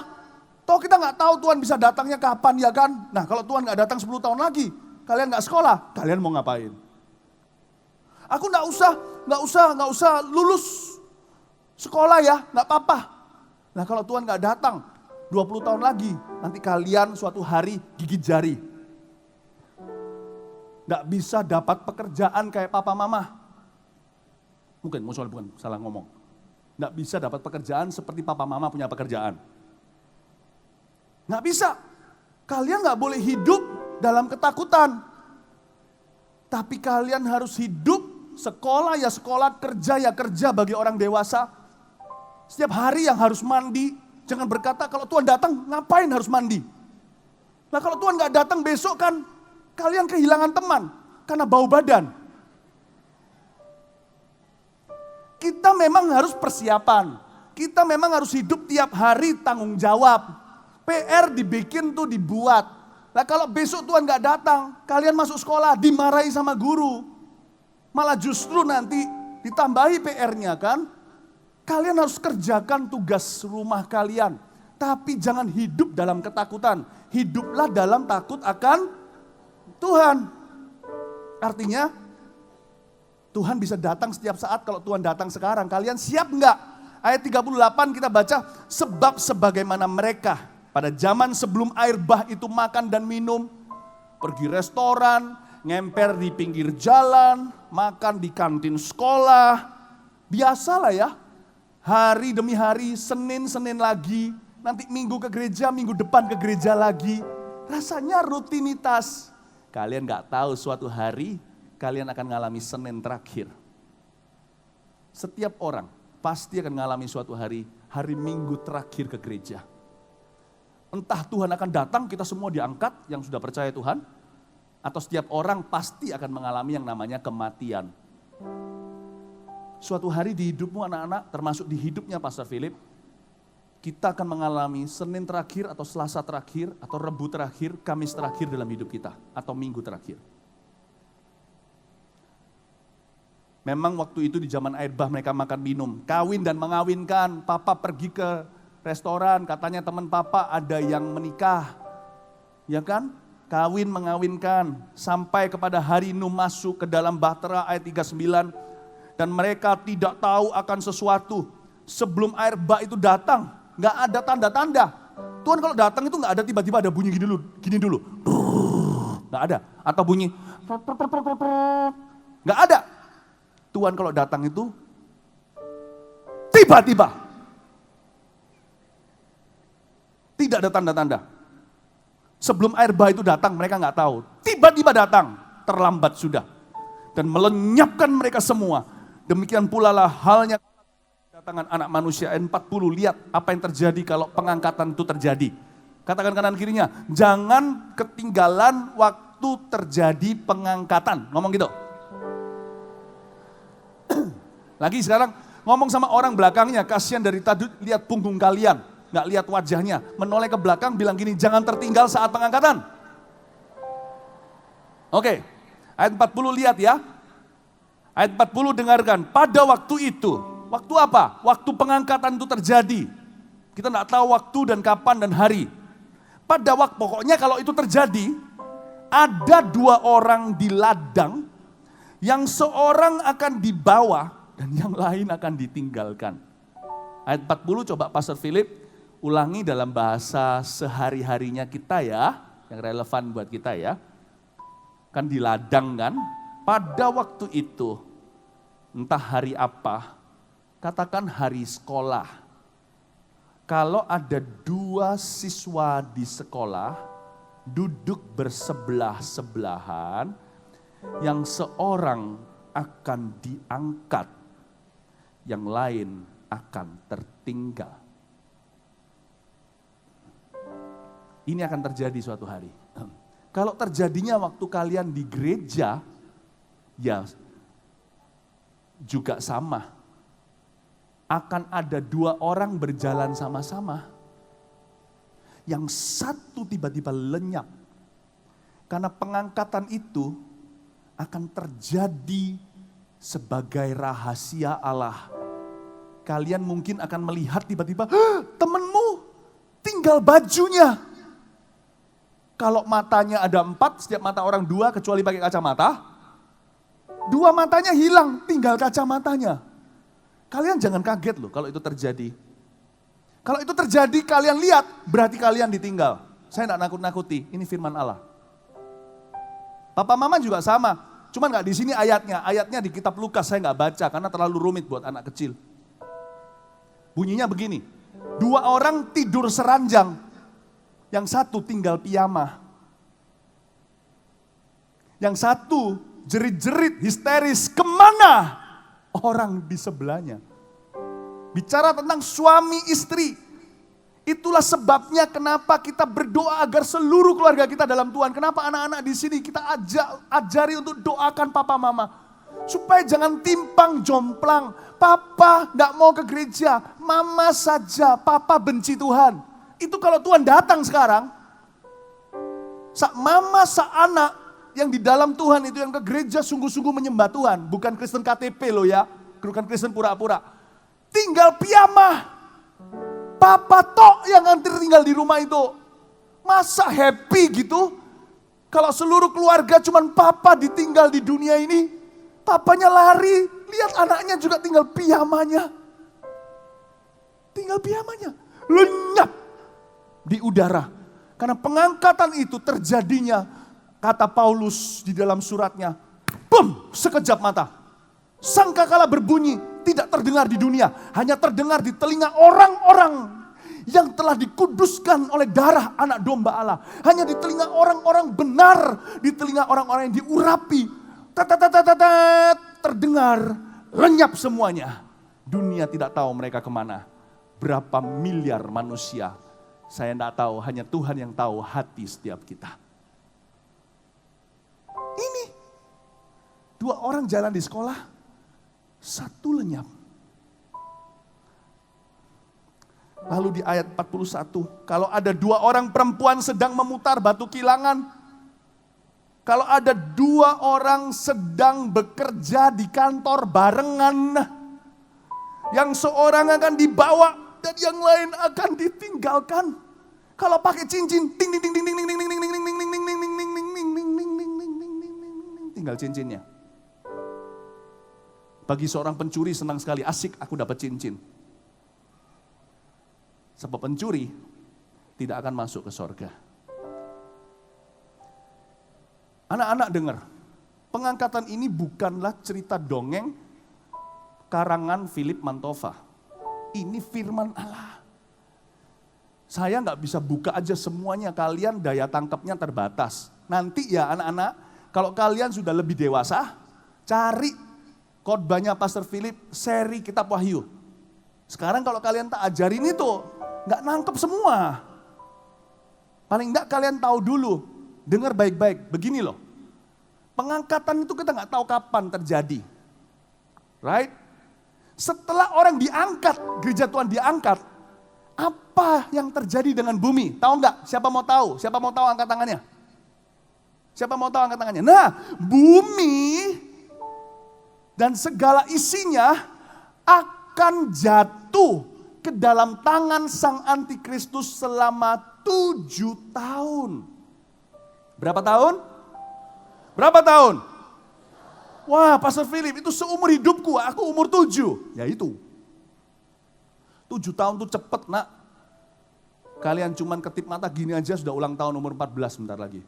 Toh kita nggak tahu Tuhan bisa datangnya kapan ya kan? Nah kalau Tuhan nggak datang 10 tahun lagi, kalian nggak sekolah, kalian mau ngapain? Aku nggak usah lulus sekolah ya, nggak apa-apa. Nah kalau Tuhan nggak datang 20 tahun lagi, nanti kalian suatu hari gigit jari. Nggak bisa dapat pekerjaan kayak papa mama. Bukan salah ngomong. Nggak bisa dapat pekerjaan seperti papa mama punya pekerjaan. Nggak bisa. Kalian nggak boleh hidup dalam ketakutan. Tapi kalian harus hidup, sekolah ya sekolah, kerja ya kerja bagi orang dewasa. Setiap hari yang harus mandi. Jangan berkata kalau Tuhan datang ngapain harus mandi. Nah kalau Tuhan nggak datang besok kan kalian kehilangan teman karena bau badan. Kita memang harus persiapan. Kita memang harus hidup tiap hari tanggung jawab. PR dibikin tuh dibuat. Nah kalau besok Tuhan gak datang, kalian masuk sekolah dimarahi sama guru. Malah justru nanti ditambahi PR-nya kan. Kalian harus kerjakan tugas rumah kalian. Tapi jangan hidup dalam ketakutan. Hiduplah dalam takut akan Tuhan. Artinya Tuhan bisa datang setiap saat kalau Tuhan datang sekarang. Kalian siap enggak? Ayat 38 kita baca, sebab sebagaimana mereka pada zaman sebelum air bah itu makan dan minum, pergi restoran, ngemper di pinggir jalan, makan di kantin sekolah. Biasalah ya, hari demi hari, Senin lagi, nanti minggu ke gereja, minggu depan ke gereja lagi. Rasanya rutinitas. Kalian gak tahu suatu hari kalian akan mengalami Senin terakhir. Setiap orang pasti akan mengalami suatu hari Minggu terakhir ke gereja. Entah Tuhan akan datang, kita semua diangkat yang sudah percaya Tuhan. Atau setiap orang pasti akan mengalami yang namanya kematian. Suatu hari di hidupmu anak-anak, termasuk di hidupnya Pastor Philip, kita akan mengalami Senin terakhir atau Selasa terakhir atau Rebu terakhir, Kamis terakhir dalam hidup kita atau Minggu terakhir. Memang waktu itu di zaman air bah mereka makan minum, kawin dan mengawinkan. Papa pergi ke restoran, katanya teman papa ada yang menikah. Ya kan? Kawin mengawinkan sampai kepada hari Nuh masuk ke dalam Bahtera ayat 39 dan mereka tidak tahu akan sesuatu. Sebelum air bah itu datang, nggak ada tanda-tanda. Tuhan kalau datang itu nggak ada tiba-tiba ada bunyi gini dulu. Nggak ada. Atau bunyi nggak ada. Tuhan kalau datang itu tiba-tiba. Tidak ada tanda-tanda. Sebelum air bah itu datang mereka nggak tahu. Tiba-tiba datang, terlambat sudah. Dan melenyapkan mereka semua. Demikian pula lah halnya kedatangan anak manusia. Ayat 40, lihat apa yang terjadi kalau pengangkatan itu terjadi. Katakan kanan kirinya, jangan ketinggalan waktu terjadi pengangkatan. Ngomong gitu. Lagi sekarang ngomong sama orang belakangnya, kasihan dari tadi lihat punggung kalian, nggak lihat wajahnya. Menoleh ke belakang bilang gini, jangan tertinggal saat pengangkatan. Oke, ayat 40 lihat ya. Ayat 40 dengarkan, pada waktu itu, waktu apa? Waktu pengangkatan itu terjadi. Kita nggak tahu waktu dan kapan dan hari. Pada waktu, pokoknya kalau itu terjadi, ada 2 orang di ladang, yang seorang akan dibawa, dan yang lain akan ditinggalkan. Ayat 40 coba Pastor Philip ulangi dalam bahasa sehari-harinya kita ya, yang relevan buat kita ya. Kan di ladang kan, pada waktu itu, entah hari apa, katakan hari sekolah. Kalau ada 2 siswa di sekolah, duduk bersebelah-sebelahan, yang seorang akan diangkat, yang lain akan tertinggal. Ini akan terjadi suatu hari. Kalau terjadinya waktu kalian di gereja, ya juga sama. Akan ada 2 orang berjalan sama-sama. Yang satu tiba-tiba lenyap. Karena pengangkatan itu akan terjadi sebagai rahasia Allah. Kalian mungkin akan melihat tiba-tiba, temenmu tinggal bajunya. Kalau matanya ada 4, setiap mata orang 2 kecuali pakai kacamata. 2 matanya hilang, tinggal kacamatanya. Kalian jangan kaget loh kalau itu terjadi. Kalau itu terjadi kalian lihat, berarti kalian ditinggal. Saya tidak nakut-nakuti, ini firman Allah. Papa mama juga sama, cuman nggak di sini ayatnya di kitab Lukas saya nggak baca karena terlalu rumit buat anak kecil. Bunyinya begini, 2 orang tidur seranjang, yang satu tinggal piyama. Yang satu jerit-jerit histeris, kemana orang di sebelahnya. Bicara tentang suami istri. Itulah sebabnya kenapa kita berdoa agar seluruh keluarga kita dalam Tuhan. Kenapa anak-anak di sini kita ajari untuk doakan papa mama. Supaya jangan timpang jomplang. Papa gak mau ke gereja, mama saja, papa benci Tuhan. Itu kalau Tuhan datang sekarang, mama anak yang di dalam Tuhan itu yang ke gereja sungguh-sungguh menyembah Tuhan. Bukan Kristen KTP loh ya, bukan Kristen pura-pura. Tinggal piyama. Papa tok yang nanti tinggal di rumah itu. Masa happy gitu? Kalau seluruh keluarga cuman papa ditinggal di dunia ini, papanya lari, lihat anaknya juga tinggal piyamanya. Tinggal piyamanya, lenyap di udara. Karena pengangkatan itu terjadinya, kata Paulus di dalam suratnya, bum, sekejap mata. Sangkakala berbunyi, tidak terdengar di dunia, hanya terdengar di telinga orang-orang yang telah dikuduskan oleh darah anak domba Allah. Hanya di telinga orang-orang benar, di telinga orang-orang yang diurapi. Terdengar, lenyap semuanya. Dunia tidak tahu mereka kemana. Berapa miliar manusia, saya tidak tahu, hanya Tuhan yang tahu hati setiap kita. Ini, 2 orang jalan di sekolah, 1 lenyap. Lalu di ayat 41, kalau ada 2 orang perempuan sedang memutar batu kilangan, kalau ada 2 orang sedang bekerja di kantor barengan, yang seorang akan dibawa dan yang lain akan ditinggalkan. Kalau pakai cincin, ting ting ting ting ting ting ting ting ting ting ting ting ting ting ting ting ting ting ting, tinggal cincinnya. Bagi seorang pencuri senang sekali, asik aku dapat cincin. Sebab pencuri tidak akan masuk ke sorga. Anak-anak dengar, pengangkatan ini bukanlah cerita dongeng karangan Philip Mantova. Ini firman Allah. Saya nggak bisa buka aja semuanya, kalian daya tangkapnya terbatas. Nanti ya anak-anak, kalau kalian sudah lebih dewasa, cari khotbahnya Pastor Philip, seri Kitab Wahyu. Sekarang kalau kalian tak ajarin itu, nggak nangkep semua. Paling nggak kalian tahu dulu, dengar baik-baik, begini loh. Pengangkatan itu kita nggak tahu kapan terjadi. Right? Setelah orang diangkat, gereja Tuhan diangkat, apa yang terjadi dengan bumi? Tahu nggak? Siapa mau tahu? Siapa mau tahu angkat tangannya? Siapa mau tahu angkat tangannya? Nah, bumi dan segala isinya akan jatuh ke dalam tangan sang antikristus selama 7 tahun. Berapa tahun? Berapa tahun? Wah, Pastor Philip, itu seumur hidupku, aku umur 7. Ya itu. 7 tahun tuh cepet nak. Kalian cuman ketip mata gini aja sudah ulang tahun umur 14 sebentar lagi.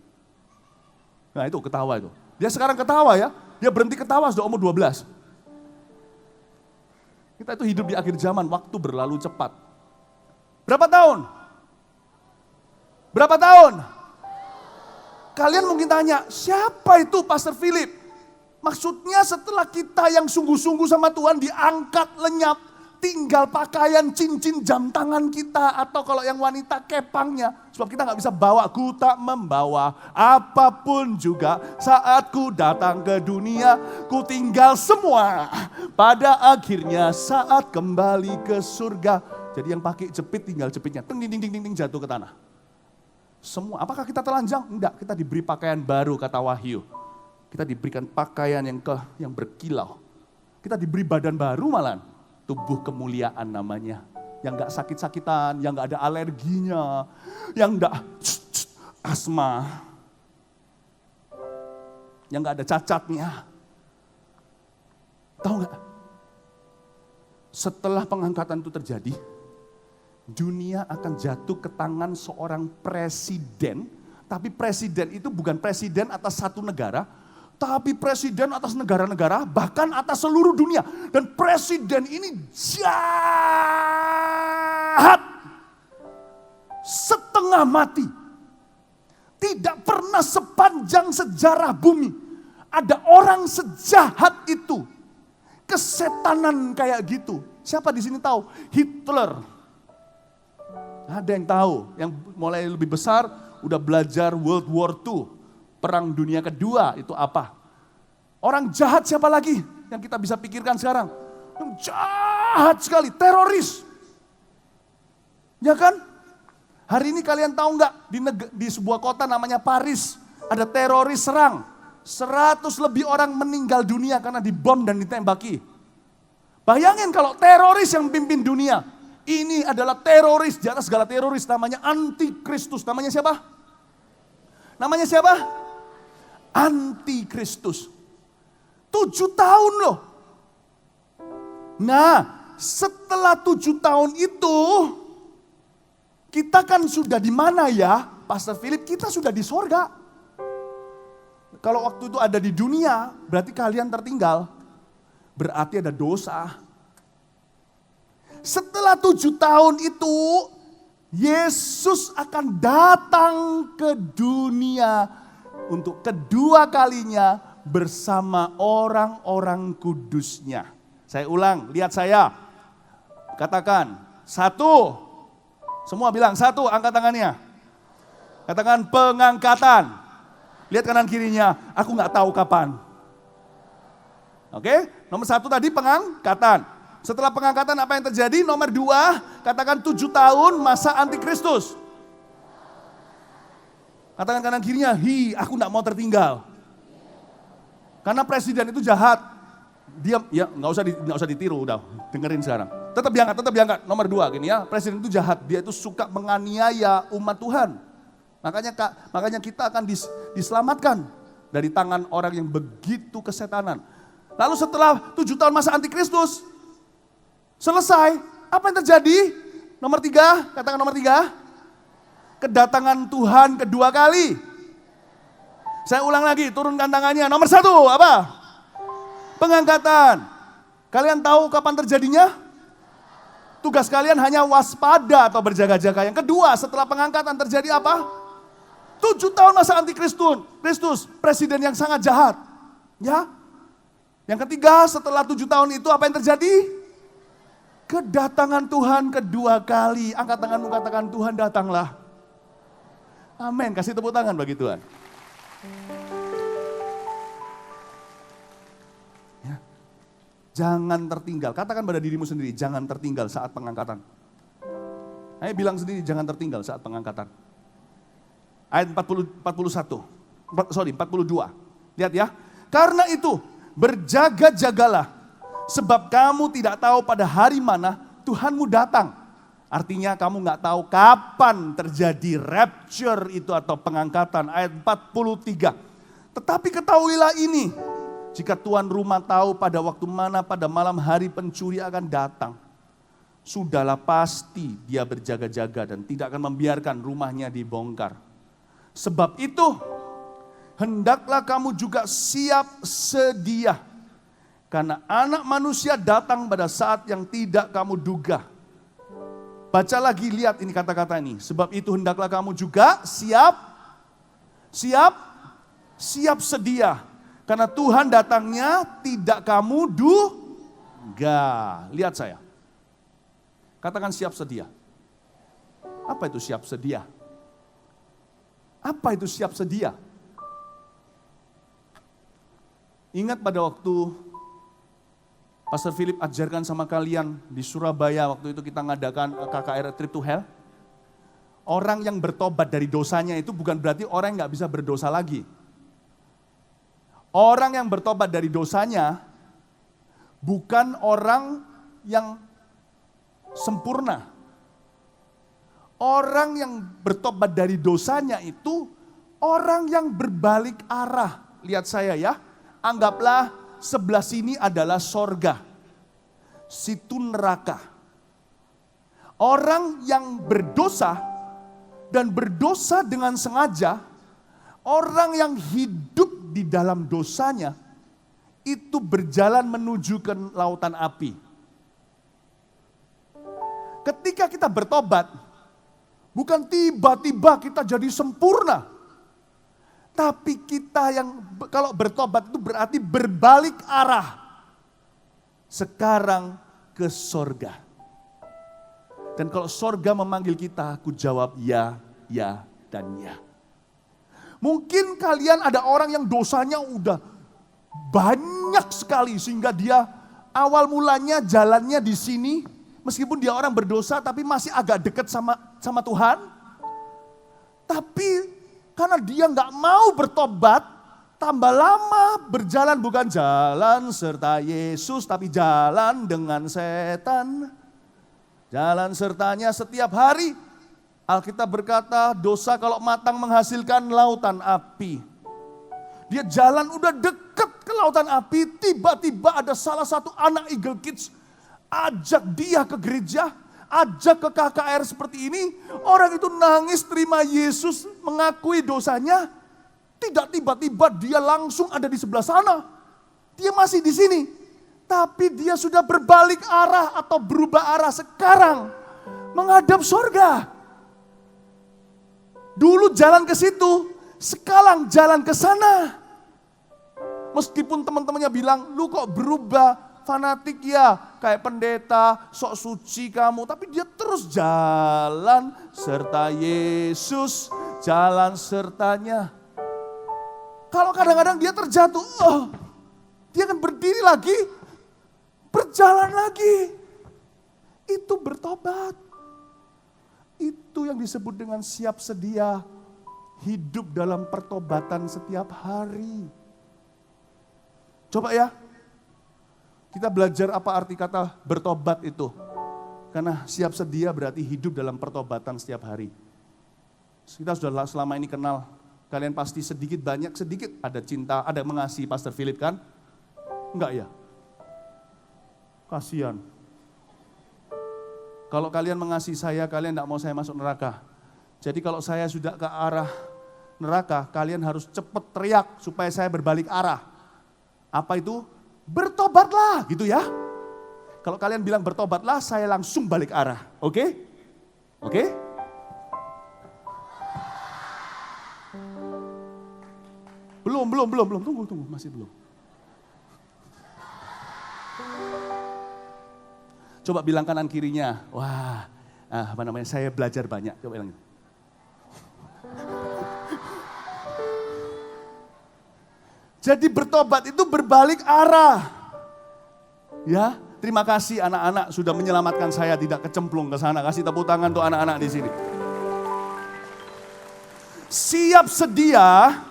Nah itu ketawa itu. Dia sekarang ketawa ya, dia berhenti ketawa sudah umur 12. Kita itu hidup di akhir zaman, waktu berlalu cepat. Berapa tahun? Berapa tahun? Kalian mungkin tanya, siapa itu Pastor Philip? Maksudnya setelah kita yang sungguh-sungguh sama Tuhan diangkat lenyap, tinggal pakaian cincin jam tangan kita, atau kalau yang wanita kepangnya. Sebab kita gak bisa bawa, ku tak membawa apapun juga saat ku datang ke dunia, ku tinggal semua. Pada akhirnya saat kembali ke surga. Jadi yang pakai jepit tinggal jepitnya, ting ting ting ting jatuh ke tanah. Semua, apakah kita telanjang? Enggak, kita diberi pakaian baru kata Wahyu. Kita diberikan pakaian yang berkilau. Kita diberi badan baru malahan. Tubuh kemuliaan namanya. Yang gak sakit-sakitan, yang gak ada alerginya, yang gak asma, yang gak ada cacatnya. Tahu gak? Setelah pengangkatan itu terjadi, dunia akan jatuh ke tangan seorang presiden. Tapi presiden itu bukan presiden atas satu negara, tapi presiden atas negara-negara, bahkan atas seluruh dunia. Dan presiden ini jahat, setengah mati. Tidak pernah sepanjang sejarah bumi ada orang sejahat itu, kesetanan kayak gitu. Siapa di sini tahu? Hitler. Ada yang tahu, yang mulai lebih besar udah belajar World War II, Perang Dunia Kedua itu apa? Orang jahat siapa lagi yang kita bisa pikirkan sekarang? Yang jahat sekali, teroris. Ya kan? Hari ini kalian tahu nggak di sebuah kota namanya Paris ada teroris serang. 100 lebih orang meninggal dunia karena dibom dan ditembaki. Bayangin kalau teroris yang pimpin dunia. Ini adalah teroris di atas segala teroris, namanya Antikristus. Namanya siapa? Namanya siapa? Antikristus. 7 tahun loh. Nah, setelah 7 tahun itu, kita kan sudah di mana ya? Pastor Philip, kita sudah di sorga. Kalau waktu itu ada di dunia, berarti kalian tertinggal. Berarti ada dosa. Setelah 7 tahun itu, Yesus akan datang ke dunia untuk kedua kalinya bersama orang-orang kudusnya. Saya ulang, lihat saya. Katakan, 1. Semua bilang 1, angkat tangannya. Katakan pengangkatan. Lihat kanan kirinya, aku gak tahu kapan. Oke, nomor 1 tadi pengangkatan. Setelah pengangkatan apa yang terjadi? Nomor 2, katakan 7 tahun masa antikristus. Katakan kanan kirinya, aku gak mau tertinggal. Karena presiden itu jahat. Diam, ya nggak usah ditiru, udah dengerin sekarang. Tetap diangkat. Nomor 2 gini ya, presiden itu jahat. Dia itu suka menganiaya umat Tuhan. Makanya kita akan diselamatkan dari tangan orang yang begitu kesetanan. Lalu setelah 7 tahun masa antikristus selesai, apa yang terjadi? Nomor 3, katakan nomor 3. Kedatangan Tuhan kedua kali. Saya ulang lagi, turunkan tangannya. Nomor 1, apa? Pengangkatan. Kalian tahu kapan terjadinya? Tugas kalian hanya waspada atau berjaga-jaga. Yang kedua, setelah pengangkatan terjadi apa? 7 tahun masa antikristus, presiden yang sangat jahat. Ya. Yang ketiga, setelah 7 tahun itu apa yang terjadi? Kedatangan Tuhan kedua kali. Angkat tanganmu, katakan Tuhan datanglah. Amin, kasih tepuk tangan bagi Tuhan. Ya. Jangan tertinggal, katakan pada dirimu sendiri, jangan tertinggal saat pengangkatan. Ayo bilang sendiri, jangan tertinggal saat pengangkatan. Ayat 42. Lihat ya. Karena itu, berjaga-jagalah, sebab kamu tidak tahu pada hari mana Tuhanmu datang. Artinya kamu gak tahu kapan terjadi rapture itu atau pengangkatan. Ayat 43. Tetapi ketahuilah ini, jika tuan rumah tahu pada waktu mana pada malam hari pencuri akan datang, sudahlah pasti dia berjaga-jaga dan tidak akan membiarkan rumahnya dibongkar. Sebab itu, hendaklah kamu juga siap sedia. Karena anak manusia datang pada saat yang tidak kamu duga. Baca lagi, lihat ini kata-kata ini. Sebab itu hendaklah kamu juga siap sedia. Karena Tuhan datangnya tidak kamu duga. Lihat saya. Katakan siap sedia. Apa itu siap sedia? Apa itu siap sedia? Ingat pada waktu Pastor Philip ajarkan sama kalian di Surabaya, waktu itu kita ngadakan KKR Trip to Hell. Orang yang bertobat dari dosanya itu bukan berarti orang yang gak bisa berdosa lagi. Orang yang bertobat dari dosanya bukan orang yang sempurna. Orang yang bertobat dari dosanya itu orang yang berbalik arah. Lihat saya ya, anggaplah sebelah sini adalah sorga, situ neraka. Orang yang berdosa dan berdosa dengan sengaja, orang yang hidup di dalam dosanya, itu berjalan menuju ke lautan api. Ketika kita bertobat, bukan tiba-tiba kita jadi sempurna. Tapi kita yang kalau bertobat itu berarti berbalik arah. Sekarang ke sorga. Dan kalau sorga memanggil kita, aku jawab ya, ya, dan ya. Mungkin kalian ada orang yang dosanya udah banyak sekali. Sehingga dia awal mulanya jalannya di sini. Meskipun dia orang berdosa tapi masih agak dekat sama Tuhan. Tapi karena dia nggak mau bertobat, tambah lama berjalan bukan jalan serta Yesus, tapi jalan dengan setan. Jalan sertanya setiap hari. Alkitab berkata, dosa kalau matang menghasilkan lautan api. Dia jalan udah deket ke lautan api, tiba-tiba ada salah satu anak Eagle Kids ajak dia ke gereja, ajak ke KKR seperti ini. Orang itu nangis terima Yesus, mengakui dosanya. Tidak tiba-tiba dia langsung ada di sebelah sana. Dia masih di sini. Tapi dia sudah berbalik arah atau berubah arah sekarang. Menghadap surga. Dulu jalan ke situ, sekarang jalan ke sana. Meskipun teman-temannya bilang, lu kok berubah, fanatik ya, kayak pendeta, sok suci kamu. Tapi dia terus jalan serta Yesus, jalan sertanya. Kalau kadang-kadang dia terjatuh, dia akan berdiri lagi, berjalan lagi. Itu bertobat. Itu yang disebut dengan siap sedia, hidup dalam pertobatan setiap hari. Coba ya, kita belajar apa arti kata bertobat itu. Karena siap sedia berarti hidup dalam pertobatan setiap hari. Kita sudah selama ini kenal, kalian pasti sedikit banyak sedikit ada cinta, ada mengasihi Pastor Philip kan? Enggak ya? Kasihan. Kalau kalian mengasihi saya, kalian enggak mau saya masuk neraka. Jadi kalau saya sudah ke arah neraka, kalian harus cepat teriak supaya saya berbalik arah. Apa itu? Bertobatlah gitu ya. Kalau kalian bilang bertobatlah, saya langsung balik arah. Oke? Oke? Belum. Tunggu, masih belum. Coba bilang kanan kirinya. Wah, saya belajar banyak. Coba bilang. Jadi bertobat itu berbalik arah. Ya, terima kasih anak-anak sudah menyelamatkan saya tidak kecemplung ke sana. Kasih tepuk tangan untuk anak-anak di sini. Siap sedia,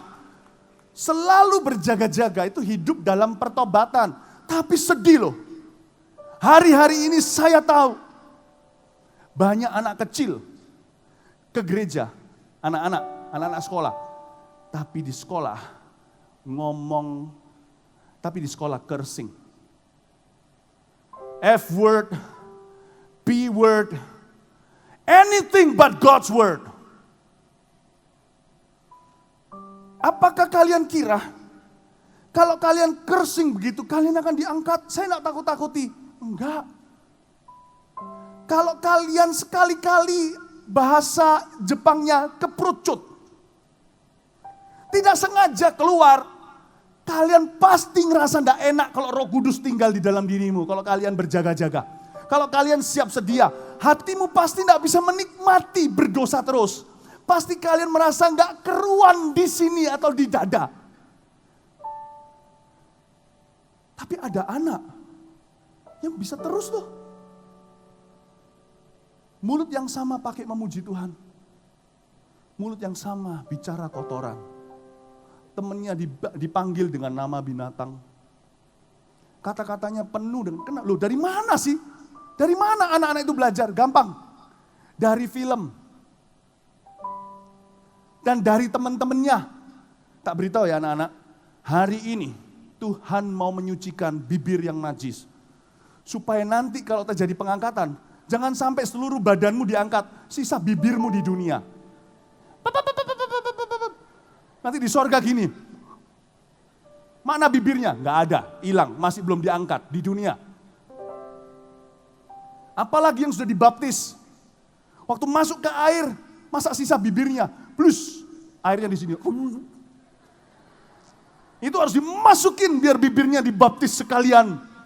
selalu berjaga-jaga itu hidup dalam pertobatan. Tapi sedih loh. Hari-hari ini saya tahu banyak anak kecil ke gereja, anak-anak sekolah. Tapi di sekolah ngomong, tapi di sekolah cursing. F word, B word, anything but God's word. Apakah kalian kira kalau kalian cursing begitu kalian akan diangkat? Saya tidak takut-takuti. Enggak. Kalau kalian sekali-kali bahasa Jepangnya keperucut, tidak sengaja keluar, kalian pasti ngerasa tidak enak kalau Roh Kudus tinggal di dalam dirimu. Kalau kalian berjaga-jaga, kalau kalian siap sedia, hatimu pasti tidak bisa menikmati berdosa terus. Pasti kalian merasa nggak keruan di sini atau di dada. Tapi ada anak yang bisa terus tuh. Mulut yang sama pakai memuji Tuhan. Mulut yang sama bicara kotoran. Temennya dipanggil dengan nama binatang. Kata-katanya penuh dengan, loh dari mana sih? Dari mana anak-anak itu belajar? Gampang. Dari film. Dan dari teman-temannya. Tak beritahu ya anak-anak, hari ini Tuhan mau menyucikan bibir yang najis. Supaya nanti kalau terjadi pengangkatan, jangan sampai seluruh badanmu diangkat, sisa bibirmu di dunia. Nanti di sorga gini, mana bibirnya? Nggak ada, hilang, masih belum diangkat di dunia. Apalagi yang sudah dibaptis, waktu masuk ke air, masa sisa bibirnya, plus airnya di sini. Itu harus dimasukin biar bibirnya dibaptis sekalian.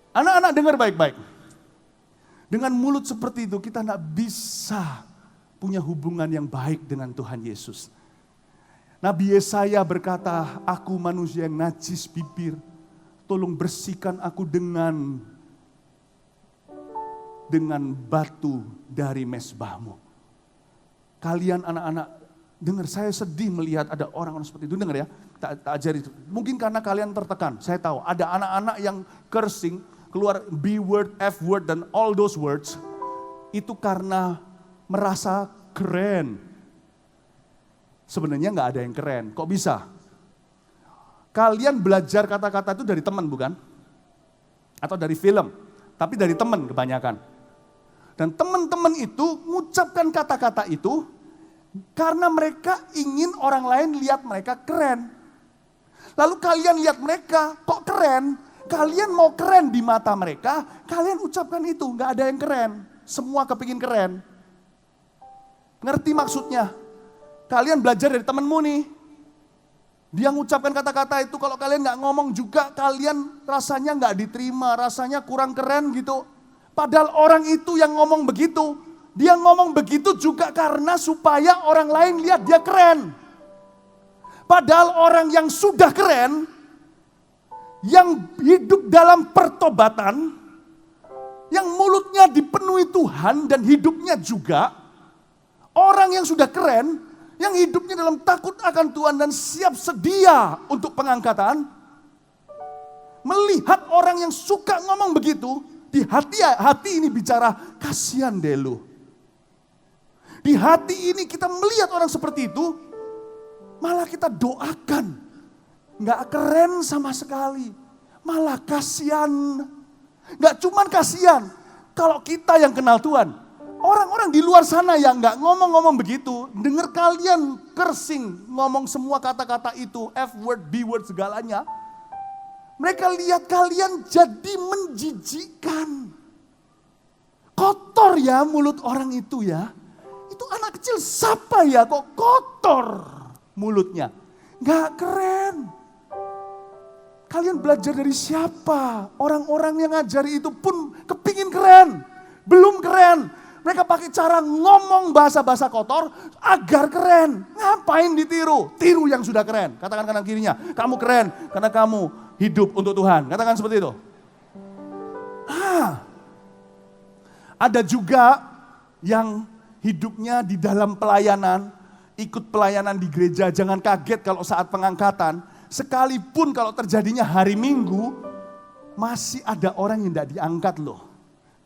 Anak-anak dengar baik-baik. Dengan mulut seperti itu kita tidak bisa punya hubungan yang baik dengan Tuhan Yesus. Nabi Yesaya berkata, aku manusia yang najis bibir, tolong bersihkan aku dengan batu dari mezbahmu. Kalian anak-anak, dengar, saya sedih melihat ada orang-orang seperti itu, dengar ya, tak ajari itu. Mungkin karena kalian tertekan, saya tahu ada anak-anak yang cursing, keluar B word, F word, dan all those words, itu karena merasa keren. Sebenarnya nggak ada yang keren, kok bisa? Kalian belajar kata-kata itu dari teman bukan? Atau dari film, tapi dari teman kebanyakan. Dan teman-teman itu mengucapkan kata-kata itu karena mereka ingin orang lain lihat mereka keren. Lalu kalian lihat mereka kok keren, kalian mau keren di mata mereka, kalian ucapkan itu, nggak ada yang keren. Semua kepingin keren. Ngerti maksudnya? Kalian belajar dari temenmu nih. Dia mengucapkan kata-kata itu, kalau kalian nggak ngomong juga, kalian rasanya nggak diterima, rasanya kurang keren gitu. Padahal orang itu yang ngomong begitu, dia ngomong begitu juga karena supaya orang lain lihat dia keren. Padahal orang yang sudah keren, yang hidup dalam pertobatan, yang mulutnya dipenuhi Tuhan dan hidupnya juga, orang yang sudah keren, yang hidupnya dalam takut akan Tuhan dan siap sedia untuk pengangkatan, melihat orang yang suka ngomong begitu, di hati ini bicara, kasihan deh lu. Di hati ini kita melihat orang seperti itu, malah kita doakan. Nggak keren sama sekali, malah kasihan. Nggak cuman kasihan, kalau kita yang kenal Tuhan, orang-orang di luar sana yang nggak ngomong-ngomong begitu, dengar kalian kersing, ngomong semua kata-kata itu, F-word, B-word segalanya, mereka lihat kalian jadi menjijikkan. Kotor ya mulut orang itu ya. Itu anak kecil siapa ya kok kotor mulutnya. Nggak keren. Kalian belajar dari siapa? Orang-orang yang ngajari itu pun kepingin keren. Belum keren. Mereka pakai cara ngomong bahasa-bahasa kotor agar keren. Ngapain ditiru? Tiru yang sudah keren. Katakan kanan kirinya, kamu keren karena kamu hidup untuk Tuhan. Katakan seperti itu. Ada juga yang hidupnya di dalam pelayanan, ikut pelayanan di gereja. Jangan kaget kalau saat pengangkatan, sekalipun kalau terjadinya hari Minggu, masih ada orang yang tidak diangkat loh.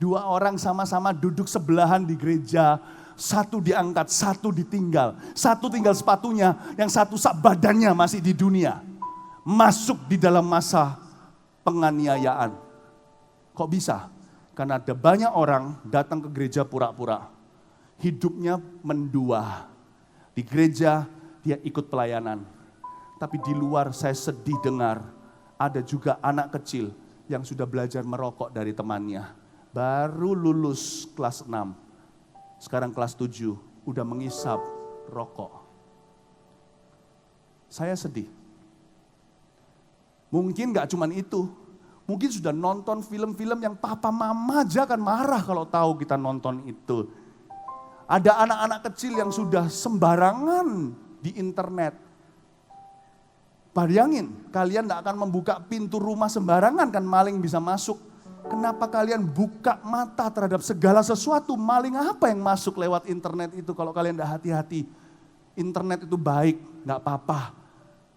2 orang sama-sama duduk sebelahan di gereja, satu diangkat, satu ditinggal. Satu tinggal sepatunya, yang satu sak badannya masih di dunia. Masuk di dalam masa penganiayaan. Kok bisa? Karena ada banyak orang datang ke gereja pura-pura. Hidupnya mendua. Di gereja dia ikut pelayanan. Tapi di luar saya sedih dengar, ada juga anak kecil yang sudah belajar merokok dari temannya. Baru lulus kelas 6, sekarang kelas 7, udah mengisap rokok. Saya sedih. Mungkin gak cuman itu, mungkin sudah nonton film-film yang papa mama aja kan marah kalau tahu kita nonton itu. Ada anak-anak kecil yang sudah sembarangan di internet. Bayangin, kalian gak akan membuka pintu rumah sembarangan kan maling bisa masuk. Kenapa kalian buka mata terhadap segala sesuatu? Maling apa yang masuk lewat internet itu kalau kalian tidak hati-hati? Internet itu baik, gak apa-apa.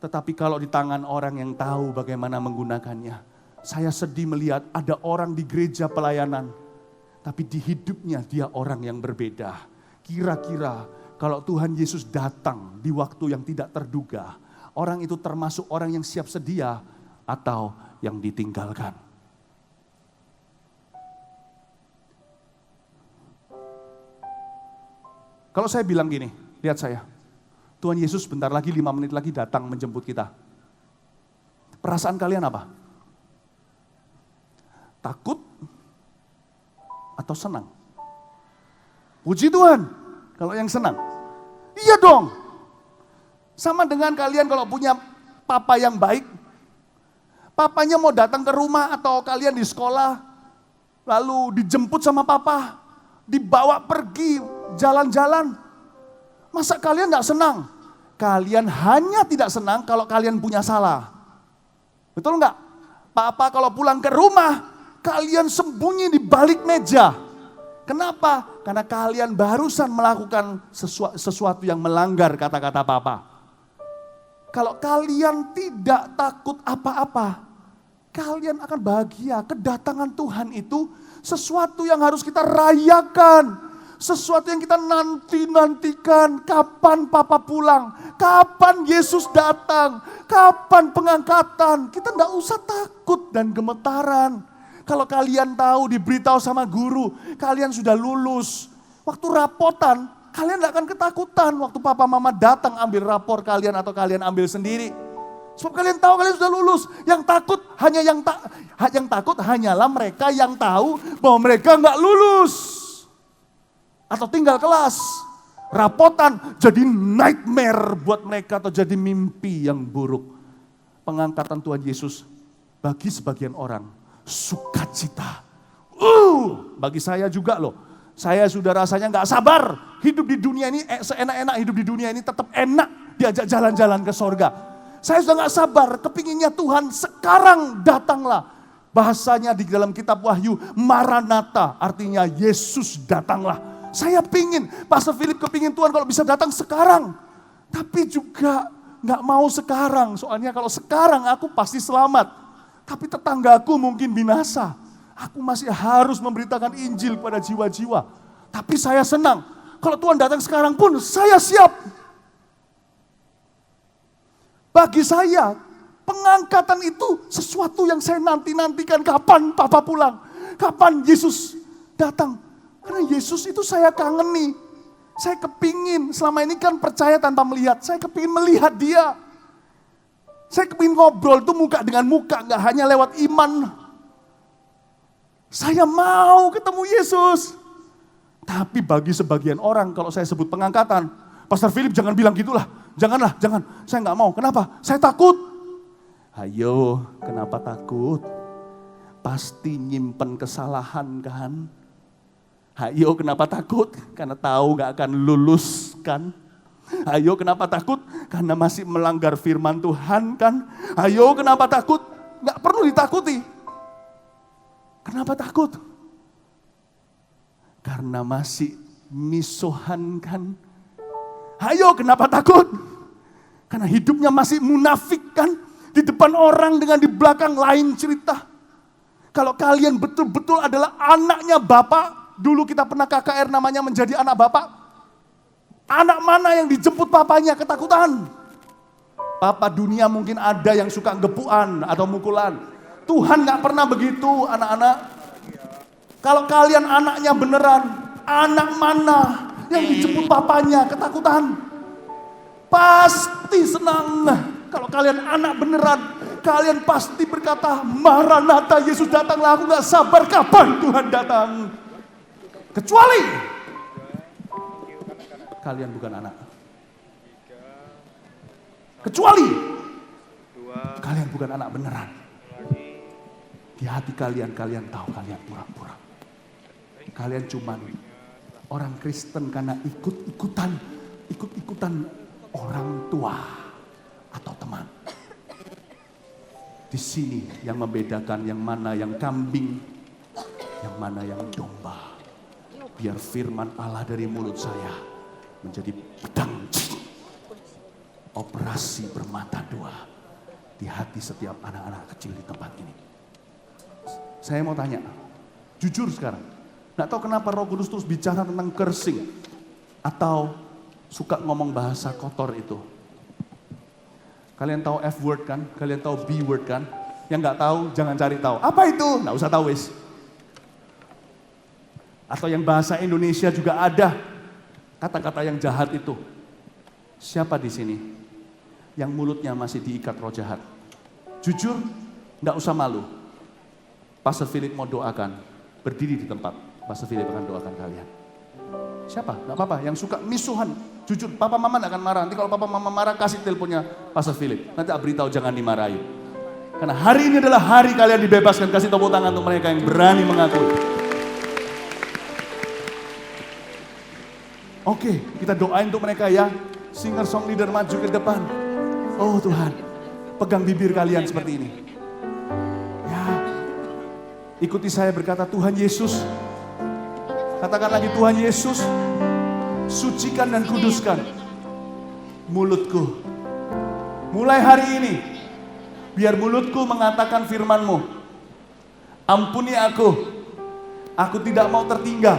Tetapi kalau di tangan orang yang tahu bagaimana menggunakannya. Saya sedih melihat ada orang di gereja pelayanan. Tapi di hidupnya dia orang yang berbeda. Kira-kira kalau Tuhan Yesus datang di waktu yang tidak terduga. Orang itu termasuk orang yang siap sedia atau yang ditinggalkan. Kalau saya bilang gini, lihat saya. Tuhan Yesus bentar lagi 5 menit lagi datang menjemput kita. Perasaan kalian apa? Takut atau senang? Puji Tuhan kalau yang senang. Iya dong. Sama dengan kalian kalau punya papa yang baik. Papanya mau datang ke rumah atau kalian di sekolah. Lalu dijemput sama papa. Dibawa pergi jalan-jalan. Masa kalian tidak senang? Kalian hanya tidak senang kalau kalian punya salah. Betul enggak? Papa kalau pulang ke rumah, kalian sembunyi di balik meja. Kenapa? Karena kalian barusan melakukan sesuatu yang melanggar kata-kata papa. Kalau kalian tidak takut apa-apa, kalian akan bahagia. Kedatangan Tuhan itu sesuatu yang harus kita rayakan. Sesuatu yang kita nantikan. Kapan Papa pulang? Kapan Yesus datang? Kapan pengangkatan? Kita tidak usah takut dan gemetaran. Kalau kalian tahu, diberitahu sama guru, kalian sudah lulus. Waktu rapotan, kalian tidak akan ketakutan. Waktu Papa Mama datang ambil rapor kalian atau kalian ambil sendiri. Sebab kalian tahu kalian sudah lulus. Yang takut hanyalah mereka yang tahu bahwa mereka nggak lulus. Atau tinggal kelas. Rapotan jadi nightmare buat mereka atau jadi mimpi yang buruk. Pengangkatan Tuhan Yesus bagi sebagian orang sukacita. Bagi saya juga loh. Saya sudah rasanya nggak sabar hidup di dunia ini, seenak-enak hidup di dunia ini tetap enak diajak jalan-jalan ke sorga. Saya sudah gak sabar, kepinginnya Tuhan sekarang datanglah. Bahasanya di dalam kitab Wahyu, Maranatha, artinya Yesus datanglah. Saya pingin, Pastor Philip kepingin Tuhan kalau bisa datang sekarang. Tapi juga gak mau sekarang, soalnya kalau sekarang aku pasti selamat. Tapi tetanggaku mungkin binasa. Aku masih harus memberitakan Injil pada jiwa-jiwa. Tapi saya senang, kalau Tuhan datang sekarang pun saya siap. Bagi saya, pengangkatan itu sesuatu yang saya nanti-nantikan. Kapan Papa pulang? Kapan Yesus datang? Karena Yesus itu saya kangeni. Saya kepingin, selama ini kan percaya tanpa melihat. Saya kepingin melihat dia. Saya kepingin ngobrol itu muka dengan muka, gak hanya lewat iman. Saya mau ketemu Yesus. Tapi bagi sebagian orang, kalau saya sebut pengangkatan, Pastor Philip jangan bilang gitulah. Janganlah, jangan. Saya gak mau. Kenapa? Saya takut. Ayo, kenapa takut? Pasti nyimpen kesalahan kan? Ayo, kenapa takut? Karena tahu gak akan lulus kan? Ayo, kenapa takut? Karena masih melanggar firman Tuhan kan? Ayo, kenapa takut? Gak perlu ditakuti. Kenapa takut? Karena masih misuhan kan? Ayo, kenapa takut? Karena hidupnya masih munafik kan? Di depan orang dengan di belakang lain cerita. Kalau kalian betul-betul adalah anaknya Bapak, dulu kita pernah KKR namanya menjadi anak Bapak. Anak mana yang dijemput papanya ketakutan? Papa dunia mungkin ada yang suka gepuan atau mukulan. Tuhan gak pernah begitu anak-anak. Kalau kalian anaknya beneran, anak mana yang dijemput papanya ketakutan? Pasti senang. Kalau kalian anak beneran, kalian pasti berkata, Maranatha, Yesus datanglah, aku gak sabar kapan Tuhan datang. Kecuali kalian bukan anak. Kecuali kalian bukan anak beneran. Di hati kalian, kalian tahu kalian pura-pura. Kalian cuman orang Kristen karena ikut-ikutan orang tua atau teman. Di sini yang membedakan yang mana yang kambing, yang mana yang domba. Biar firman Allah dari mulut saya menjadi pedang operasi bermata dua di hati setiap anak-anak kecil di tempat ini. Saya mau tanya, jujur sekarang. Nggak tahu kenapa Roh Kudus terus bicara tentang cursing atau suka ngomong bahasa kotor itu. Kalian tahu F word kan? Kalian tahu B word kan? Yang nggak tahu jangan cari tahu. Apa itu? Nggak usah tahu wis. Atau yang bahasa Indonesia juga ada kata-kata yang jahat itu. Siapa di sini yang mulutnya masih diikat roh jahat? Jujur, nggak usah malu. Pastor Philip mau doakan, berdiri di tempat. Pastor Philip akan doakan kalian. Siapa? Nggak apa-apa, yang suka misuhan. Jujur, papa mama nggak akan marah. Nanti kalau papa mama marah, kasih teleponnya Pastor Philip. Nanti beritahu jangan dimarahi. Karena hari ini adalah hari kalian dibebaskan. Kasih tepuk tangan untuk mereka yang berani mengakui. Oke, kita doain untuk mereka ya. Singer song leader maju ke depan. Oh Tuhan, pegang bibir kalian seperti ini. Ya, ikuti saya berkata, Tuhan Yesus. Katakan lagi, Tuhan Yesus, sucikan dan kuduskan mulutku. Mulai hari ini, biar mulutku mengatakan firman-Mu. Ampuni aku tidak mau tertinggal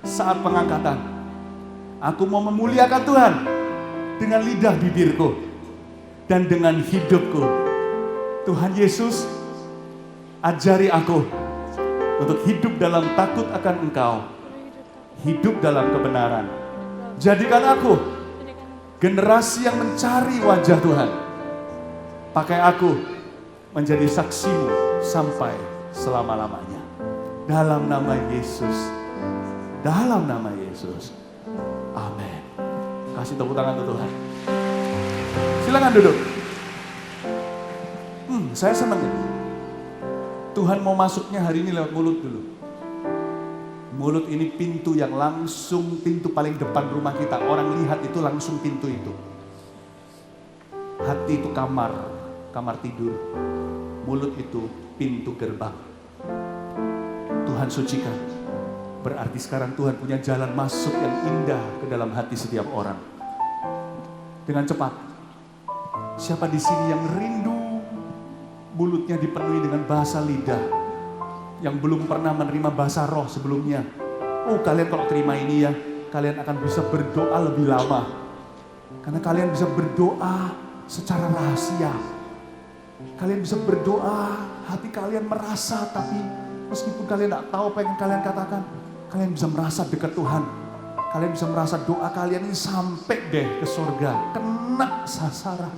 saat pengangkatan. Aku mau memuliakan Tuhan dengan lidah bibirku dan dengan hidupku. Tuhan Yesus, ajari aku untuk hidup dalam takut akan Engkau, hidup dalam kebenaran. Jadikan aku generasi yang mencari wajah Tuhan. Pakai aku menjadi saksi-Mu sampai selama-lamanya. Dalam nama Yesus. Dalam nama Yesus. Amin. Kasih tepuk tangan untuk Tuhan. Silakan duduk. Saya senang. Tuhan mau masuknya hari ini lewat mulut dulu. Mulut ini pintu yang langsung, pintu paling depan rumah kita. Orang lihat itu langsung pintu itu. Hati itu kamar tidur. Mulut itu pintu gerbang. Tuhan sucikan. Berarti sekarang Tuhan punya jalan masuk yang indah ke dalam hati setiap orang. Dengan cepat. Siapa di sini yang rindu mulutnya dipenuhi dengan bahasa lidah, yang belum pernah menerima bahasa roh sebelumnya? Oh, kalian kalau terima ini ya, kalian akan bisa berdoa lebih lama. Karena kalian bisa berdoa secara rahasia. Kalian bisa berdoa, hati kalian merasa, tapi meskipun kalian tidak tahu apa yang kalian katakan, kalian bisa merasa dekat Tuhan. Kalian bisa merasa doa kalian ini sampai deh ke surga, kena sasaran.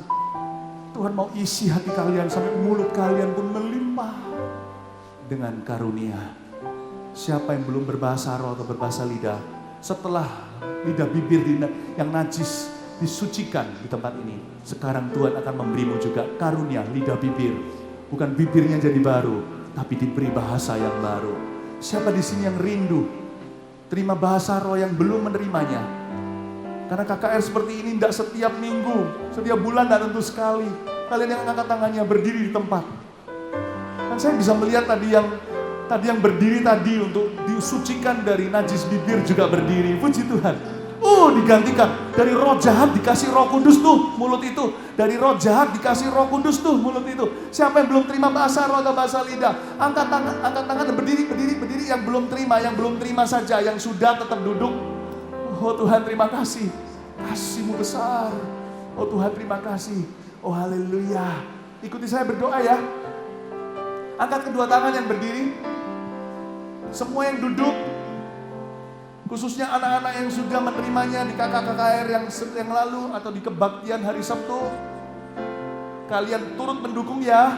Tuhan mau isi hati kalian sampai mulut kalian pun melimpah dengan karunia. Siapa yang belum berbahasa roh atau berbahasa lidah, setelah lidah bibir yang najis disucikan di tempat ini, sekarang Tuhan akan memberimu juga karunia lidah bibir. Bukan bibirnya jadi baru, tapi diberi bahasa yang baru. Siapa di sini yang rindu terima bahasa roh yang belum menerimanya? Karena KKR seperti ini tidak setiap minggu, setiap bulan tidak tentu sekali. Kalian yang angkat tangannya berdiri di tempat. Dan saya bisa melihat tadi yang berdiri tadi untuk disucikan dari najis bibir juga berdiri. Puji Tuhan. Digantikan. Dari roh jahat dikasih Roh Kudus tuh mulut itu. Dari roh jahat dikasih Roh Kudus tuh mulut itu. Siapa yang belum terima bahasa roh atau bahasa lidah? Angkat tangan dan berdiri. Yang belum terima saja. Yang sudah tetap duduk. Oh Tuhan, terima kasih. Kasih-Mu besar. Oh Tuhan, terima kasih. Oh haleluya. Ikuti saya berdoa ya. Angkat kedua tangan yang berdiri. Semua yang duduk, khususnya anak-anak yang sudah menerimanya di KKR yang lalu atau di kebaktian hari Sabtu, kalian turut mendukung ya.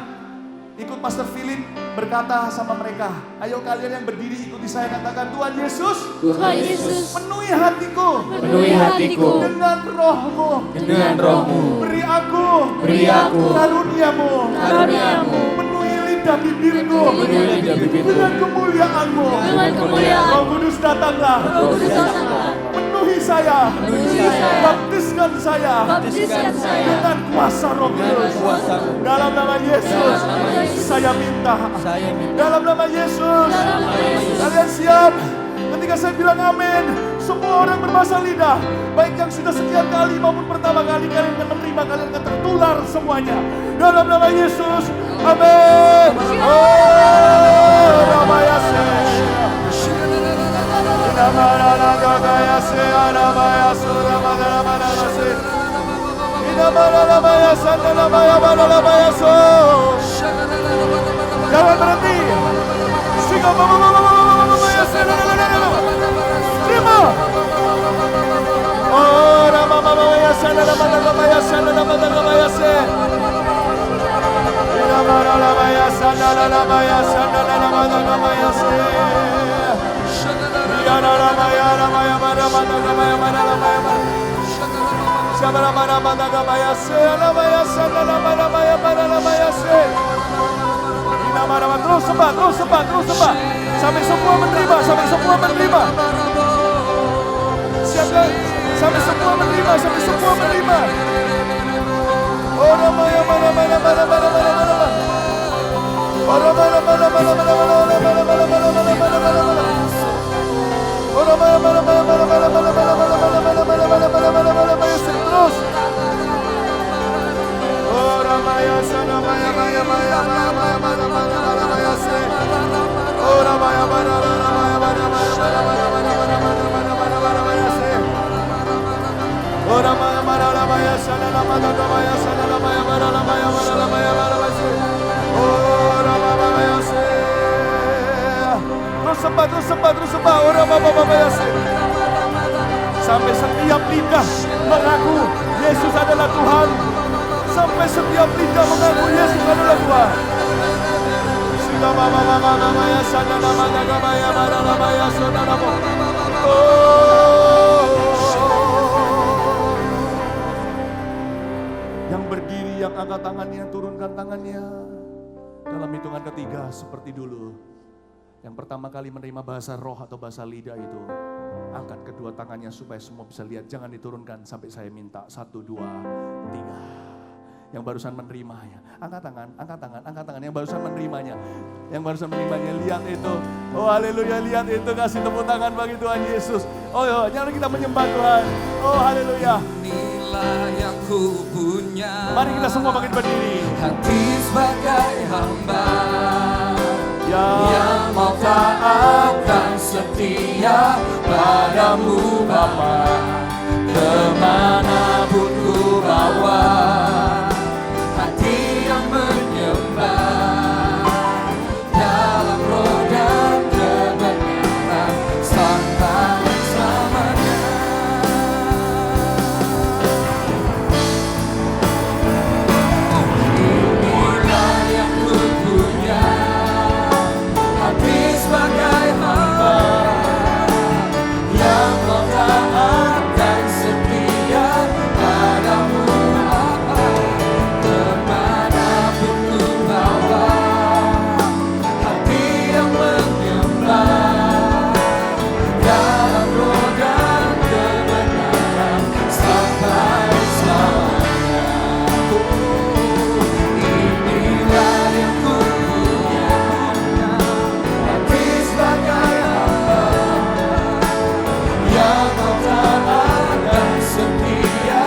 Ikut Pastor Philip berkata sama mereka, ayo kalian yang berdiri ikuti saya, katakan, Tuhan Yesus, Tuhan Yesus, penuhi hatiku dengan roh-Mu, beri aku karuniamu, penuhi lidah bibirku dengan kemuliaan-Mu. Roh Kudus datanglah, penuhi saya, baptiskan saya dengan kuasa Roh Kudus. Dalam nama Yesus, saya minta. Dalam nama Yesus, kalian siap? Ketika saya bilang amin, semua orang berbahasa lidah, baik yang sudah sekian kali maupun pertama kali, kalian akan menerima, kalian akan tertular semuanya. Dalam nama Yesus, amin. Jangan berhenti. Terima. Terus sembah. Sampai semua menerima. Siapa? Sampai semua menerima. Terus. Terus sembah. Sampai setiap lidah mengaku Yesus adalah Tuhan. Sampai setiap lidah mengaku Yesus adalah Tuhan. Yang berdiri, yang angkat tangannya, turunkan tangannya. Dalam hitungan ketiga seperti dulu. Yang pertama kali menerima bahasa roh atau bahasa lidah itu, angkat kedua tangannya supaya semua bisa lihat. Jangan diturunkan sampai saya minta. 1, 2, 3. yang barusan menerimanya. Angkat tangan, angkat tangan, angkat tangan yang barusan menerimanya. Yang barusan menerimanya, lihat itu. Oh haleluya, lihat itu, kasih tepuk tangan bagi Tuhan Yesus. Oh jangan kita menyembah Tuhan. Oh haleluya. Inilah yang ku punya. Mari kita semua bangkit berdiri. Hati sebagai hamba Ya, yang mau taat dan setia padamu Bapa, kemanapun ku bawa. Hati yang menyembah dalam roh dan kebenaran sampai selamanya. Inilah yang ku punya, hati sebagai hamba yang mau taat dan setia padamu Bapa, kemanapun ku bawa. Hati yang menyembah dalam roh dan kebenaran sampai selamanya. Inilah yang ku punya, hati sebagai hamba yang mau taat dan setia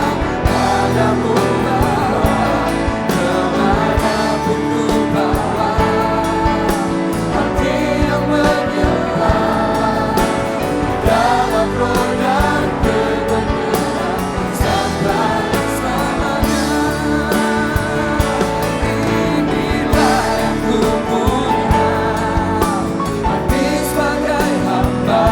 padamu Bapa, kemanapun ku bawa. Hati yang menyembah dalam roh dan kebenaran sampai selamanya. Inilah yang ku punya, hati sebagai hamba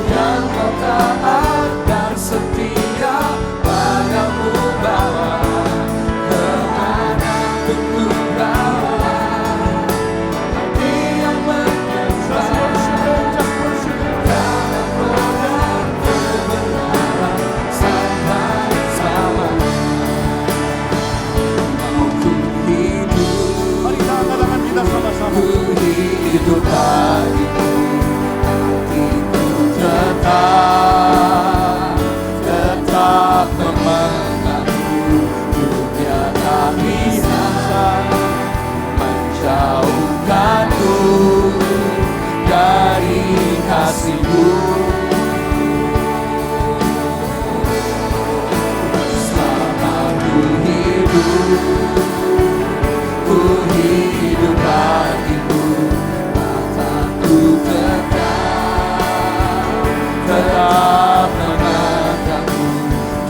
yang mau taat dan setia padamu Bapa, kemanapun ku bawa. Hati yang menyembah dalam roh dan kebenaran sampai selamanya. Mau ku hidup, mari kita angkat tangan kita sama-sama. ku hidup bagimu. Hatiku tetap memenangmu. Dunia tak bisa menjauhkanku dari kasih-Mu. Selama ku hidup bagimu. Mataku tetap memandangmu.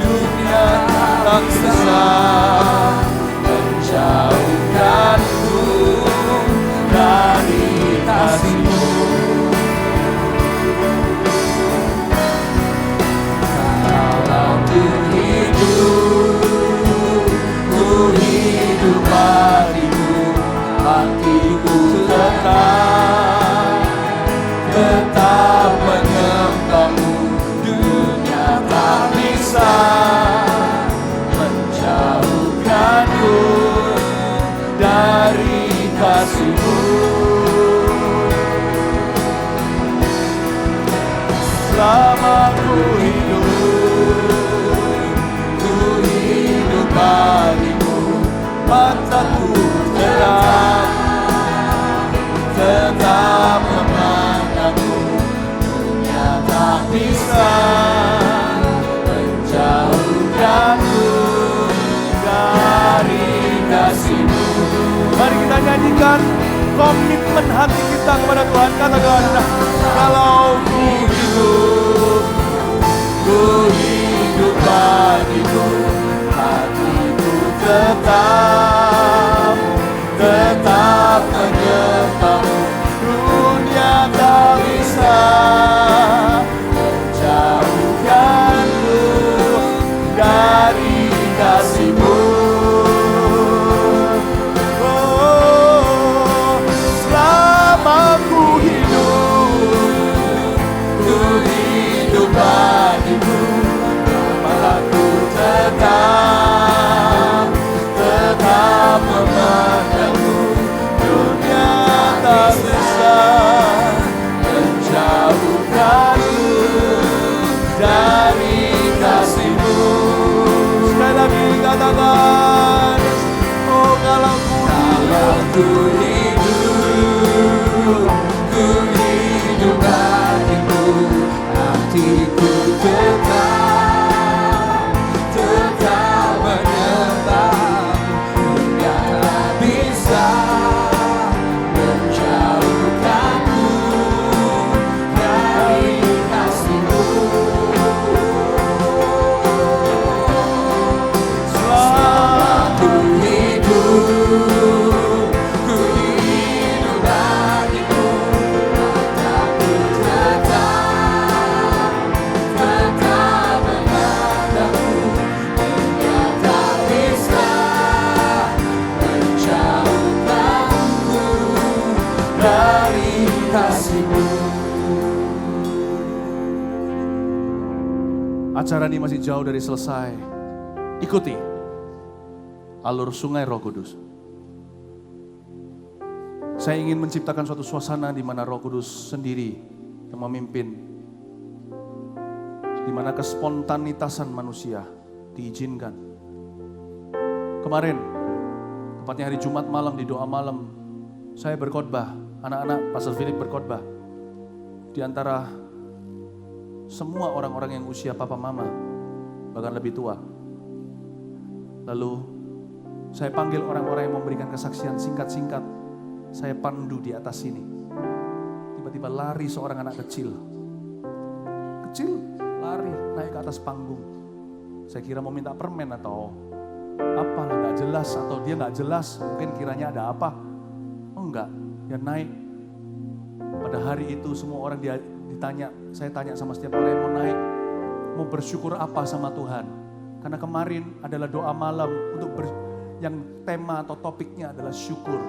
Dunia tak bisa menjauhkanku dari kasih-Mu. Kalau ku hidup bagimu. Hatiku tetap menyembahmu. Dunia tak bisa menjauhkanku dari kasih-Mu. Selama ku hidup bagimu. Mataku tetap memandangmu. Dunia tak bisa menjauhkanku dari kasih-Mu. Mari kita nyanyikan komitmen hati kita kepada Tuhan. Katakan, kalau Ku hidup bagimu. Hatiku tetap menyembahmu. Dunia tak bisa menjauhkanku dari kasih-Mu. oh, selama ku hidup bagimu. Mataku tetap hidup bagimu, hatiku tetap menyembahmu, Enggak bisa menjauhkanku dari kasih-Mu. Selama ku hidup bagimu, mataku tetap menatapmu, Enggak tak bisa menjauhkanku dari kasih-Mu. Acara ini masih jauh dari selesai. Ikuti alur sungai Roh Kudus. Saya ingin menciptakan suatu suasana di mana Roh Kudus sendiri yang memimpin. Di mana kespontanitasan manusia diizinkan. Kemarin, tepatnya hari Jumat malam di doa malam, saya berkhotbah, anak-anak Pastor Philip berkhotbah. Di antara semua orang-orang yang usia papa mama, bahkan lebih tua. Lalu saya panggil orang-orang yang memberikan kesaksian singkat-singkat. Saya pandu di atas sini. Tiba-tiba lari seorang anak kecil. Kecil, lari naik ke atas panggung. Saya kira mau minta permen atau apalah, gak jelas. Atau dia gak jelas, mungkin kiranya ada apa. Oh enggak, dia naik. Pada hari itu semua orang ditanya, saya tanya sama setiap orang yang mau naik, mau bersyukur apa sama Tuhan. Karena kemarin adalah doa malam untuk yang tema atau topiknya adalah syukur.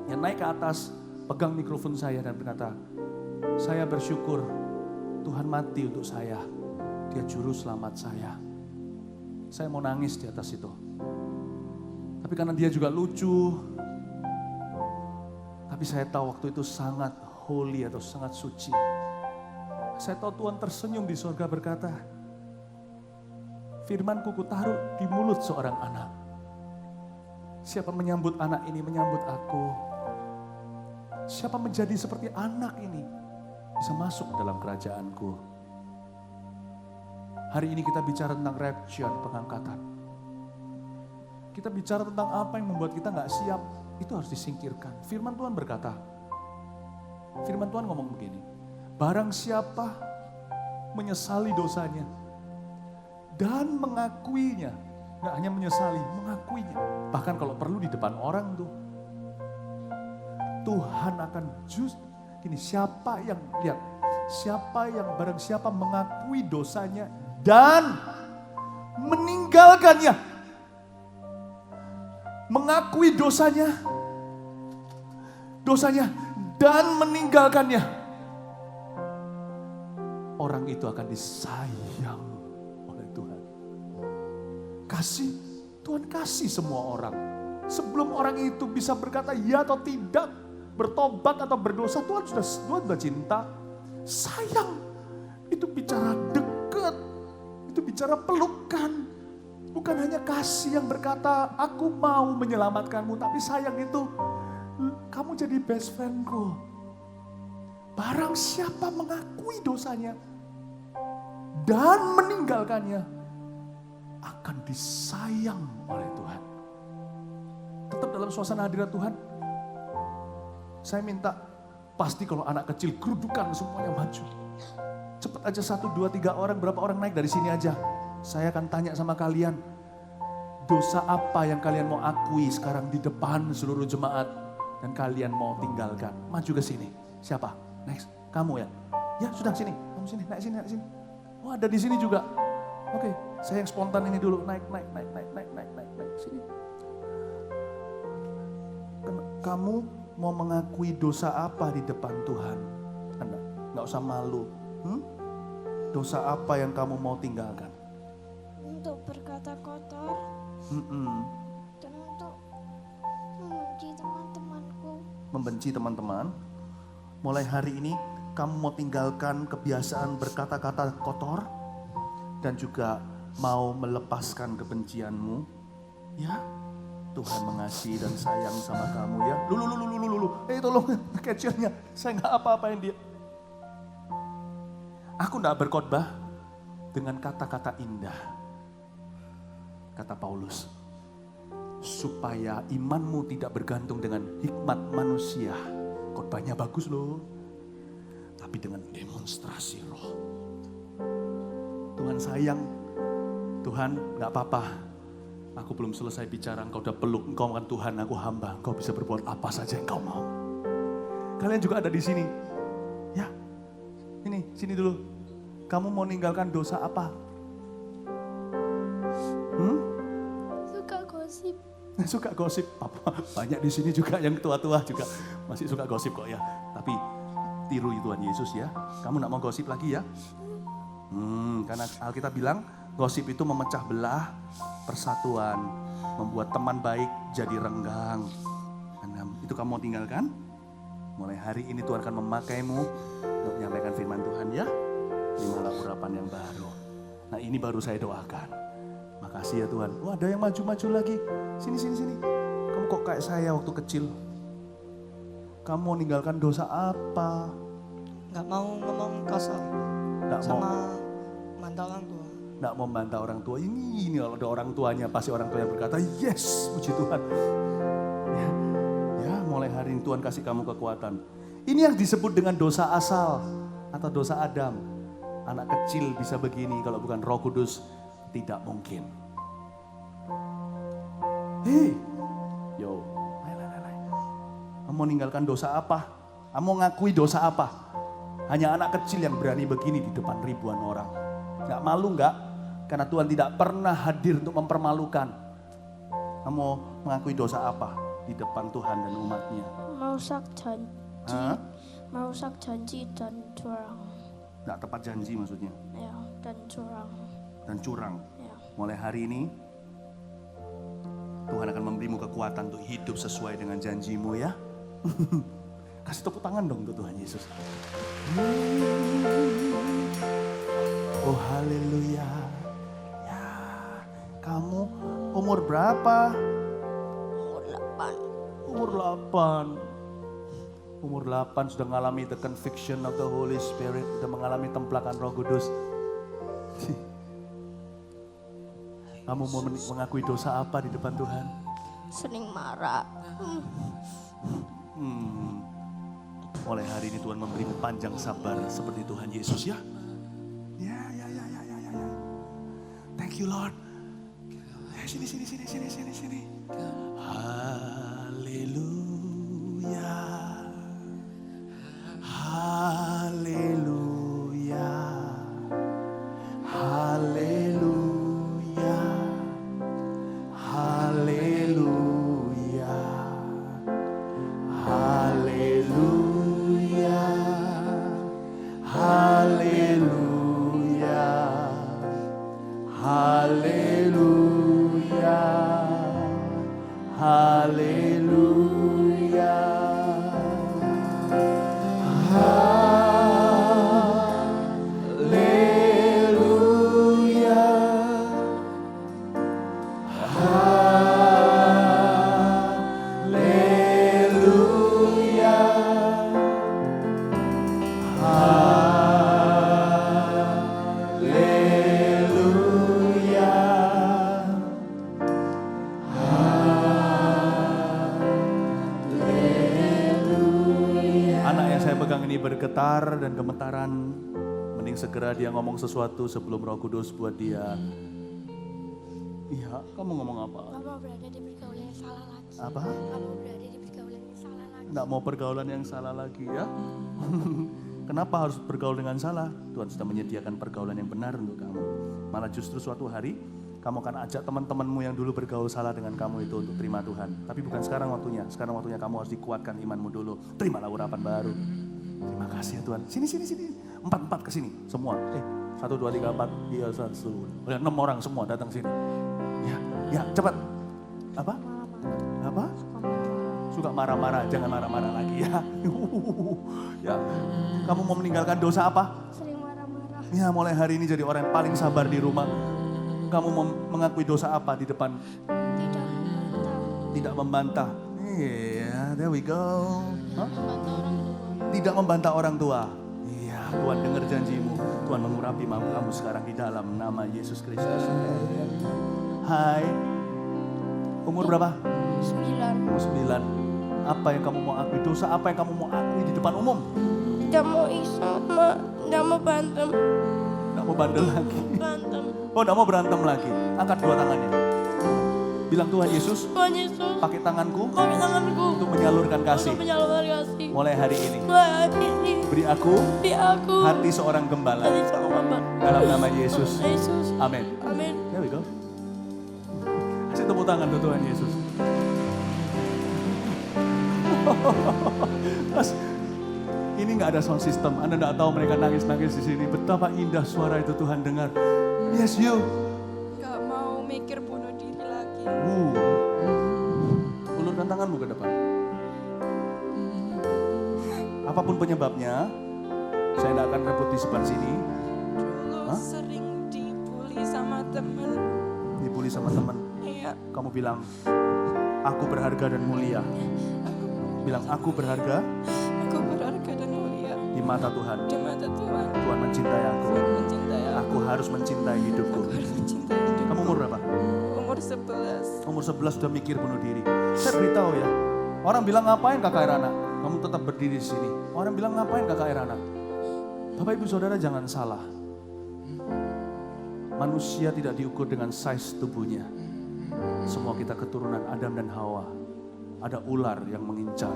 Yang naik ke atas, pegang mikrofon saya dan berkata, saya bersyukur Tuhan mati untuk saya. Dia juru selamat saya. Saya mau nangis di atas itu. Tapi karena dia juga lucu, tapi saya tahu waktu itu sangat holy atau sangat suci. Saya tahu Tuhan tersenyum di surga berkata, firman-Ku kutaruh di mulut seorang anak. Siapa menyambut anak ini menyambut aku. Siapa menjadi seperti anak ini bisa masuk dalam kerajaan-Ku. Hari ini kita bicara tentang rapture, pengangkatan. Kita bicara tentang apa yang membuat kita gak siap, itu harus disingkirkan. Firman Tuhan berkata, firman Tuhan ngomong begini, barang siapa menyesali dosanya dan mengakuinya, gak hanya menyesali, mengakuinya. Bahkan kalau perlu di depan orang tuh, Tuhan akan gini, siapa yang lihat, barang siapa mengakui dosanya dan meninggalkannya, mengakui dosanya dan meninggalkannya, orang itu akan disayang oleh Tuhan. Kasih, Tuhan kasih semua orang. Sebelum orang itu bisa berkata ya atau tidak, bertobat atau berdosa, Tuhan sudah cinta. Sayang, itu bicara dekat, itu bicara pelukan. Bukan hanya kasih yang berkata, aku mau menyelamatkanmu, tapi sayang itu, kamu jadi best friendku. Barang siapa mengakui dosanya dan meninggalkannya, akan disayang oleh Tuhan. Tetap dalam suasana hadirat Tuhan. Saya minta, pasti kalau anak kecil gerudukan semuanya maju. Cepat aja 1, 2, 3 orang, berapa orang naik dari sini aja. Saya akan tanya sama kalian, dosa apa yang kalian mau akui sekarang di depan seluruh jemaat dan kalian mau tinggalkan? Maju ke sini. Siapa? Next, kamu ya? Ya sudah sini, kamu sini, naik sini. Oh ada di sini juga. Oke, saya yang spontan ini dulu, naik sini. Kamu mau mengakui dosa apa di depan Tuhan? Anda nggak usah malu. Dosa apa yang kamu mau tinggalkan? Untuk berkata kotor dan untuk membenci teman-temanku. Membenci teman-teman. Mulai hari ini kamu mau tinggalkan kebiasaan berkata-kata kotor dan juga mau melepaskan kebencianmu, ya. Tuhan mengasihi dan sayang sama kamu ya. Lu. Tolong kecilnya. Saya nggak apa-apain dia. Aku nggak berkhotbah dengan kata-kata indah. Kata Paulus. Supaya imanmu tidak bergantung dengan hikmat manusia. Khotbahnya bagus loh. Tapi dengan demonstrasi roh. Tuhan sayang. Tuhan nggak apa-apa. Aku belum selesai bicara, engkau udah peluk, engkau kan Tuhan, aku hamba, engkau bisa berbuat apa saja yang kau mau. Kalian juga ada di sini. Ya, sini dulu. Kamu mau ninggalkan dosa apa? Suka gosip. Suka gosip. Apa? Banyak di sini juga yang tua-tua juga masih suka gosip kok ya. Tapi tiru Tuhan Yesus ya. Kamu gak mau gosip lagi ya? Karena Alkitab bilang gosip itu memecah belah persatuan, membuat teman baik jadi renggang. Itu kamu mau tinggalkan? Mulai hari ini Tuhan akan memakaimu untuk menyampaikan firman Tuhan ya. Terimalah urapan yang baru. Nah ini baru saya doakan. Makasih ya Tuhan. Wah ada yang maju-maju lagi. Sini. Kamu kok kayak saya waktu kecil? Kamu mau ninggalkan dosa apa? Nggak mau ngomong kasar sama mantan orang tua. Nggak mau membantah orang tua. Ini kalau ada orang tuanya, pasti orang tuanya berkata, yes, puji Tuhan. Ya, mulai hari ini Tuhan kasih kamu kekuatan. Ini yang disebut dengan dosa asal atau dosa Adam. Anak kecil bisa begini, kalau bukan Roh Kudus tidak mungkin. Hei, kamu mau ninggalkan dosa apa? Kamu mau ngakui dosa apa? Hanya anak kecil yang berani begini di depan ribuan orang. Gak malu gak? Karena Tuhan tidak pernah hadir untuk mempermalukan. Kamu mau mengakui dosa apa di depan Tuhan dan umatnya? Merusak janji. Merusak janji dan curang. Gak tepat janji maksudnya? Ya, dan curang. Dan curang. Ya. Mulai hari ini Tuhan akan memberimu kekuatan untuk hidup sesuai dengan janjimu ya. Kasih tepuk tangan dong untuk Tuhan Yesus. Oh haleluya. Ya, kamu umur berapa? Umur 8. Umur 8 sudah mengalami the conviction of the Holy Spirit, sudah mengalami templakan Roh Kudus. Kamu mau mengakui dosa apa di depan Tuhan? Sering marah. Mulai hari ini Tuhan memberimu panjang sabar seperti Tuhan Yesus ya. Ya. Thank you Lord. Sini. Haleluya. Haleluya. Haleluya. Haleluya. Haleluya. Haleluya. Haleluya. Haleluya. Bergetar dan gemetaran, mending segera dia ngomong sesuatu sebelum Roh Kudus buat dia. Iya, kamu ngomong apa? Kamu berada di pergaulan yang salah lagi. Apa? Kamu berada di pergaulan yang salah lagi. Nggak mau pergaulan yang salah lagi ya? Kenapa harus bergaul dengan salah? Tuhan sudah menyediakan pergaulan yang benar untuk kamu. Malah justru suatu hari kamu akan ajak teman-temanmu yang dulu bergaul salah dengan kamu itu untuk terima Tuhan. Tapi bukan sekarang waktunya. Sekarang waktunya kamu harus dikuatkan imanmu dulu. Terimalah urapan baru. Terima kasih ya Tuhan. Sini. 4 ke sini semua. 1, 2, 3, 4. Iya, 1. 6 orang semua datang sini. Ya, cepat. Apa? Suka marah-marah, jangan marah-marah lagi ya. Ya. Kamu mau meninggalkan dosa apa? Sering marah-marah. Ya, mulai hari ini jadi orang yang paling sabar di rumah. Kamu mau mengakui dosa apa di depan? Tidak Tidak membantah. Iya, there we go. Hah? Tidak membantah orang tua. Iya, Tuhan dengar janjimu. Tuhan mengurapi kamu sekarang di dalam nama Yesus Kristus. Hai. Umur berapa? 9. Umur 9. Apa yang kamu mau akui? Dosa apa yang kamu mau akui di depan umum? Tidak mau sama, tidak mau berantem. Tidak mau bandel lagi. Berantem. Oh, tidak mau berantem lagi. Angkat dua tangannya. Bilang Tuhan Yesus, Tuhan Yesus, pakai tanganku pakai tanganku untuk menyalurkan kasih. untuk menyalurkan kasih. Mulai hari ini, Mulai hari ini, beri aku di aku hati seorang gembala. dari seorang Bapak. Dalam nama Yesus. Yesus. Amin. Amin. There we go. Kasih tepuk tangan untuk Tuhan Yesus. Mas, ini nggak ada sound system. Anda nggak tahu mereka nangis-nangis di sini. Betapa indah suara itu Tuhan dengar. Yes, you. Gak mau mikir bunuh diri lagi. Ulurkan tanganmu ke depan. Apapun penyebabnya, saya tidak akan rebut di sebelah sini. Dulu Hah? sering dibully sama temen. Dibully sama teman. Iya. Kamu bilang, aku berharga dan mulia. Bilang, aku berharga Aku berharga dan mulia di mata Tuhan. di mata Tuhan. Tuhan mencintai aku. Tuhan mencintai aku. Aku harus mencintai hidupku. Aku harus mencintai hidupku. Kamu umur berapa? Umur 11. Umur 11 sudah mikir bunuh diri. Saya beritahu ya, orang bilang ngapain kakak Irana? Kamu tetap berdiri di sini. Orang bilang ngapain kakak Irana? Bapak ibu saudara jangan salah. Manusia tidak diukur dengan size tubuhnya. Semua kita keturunan Adam dan Hawa. Ada ular yang mengincar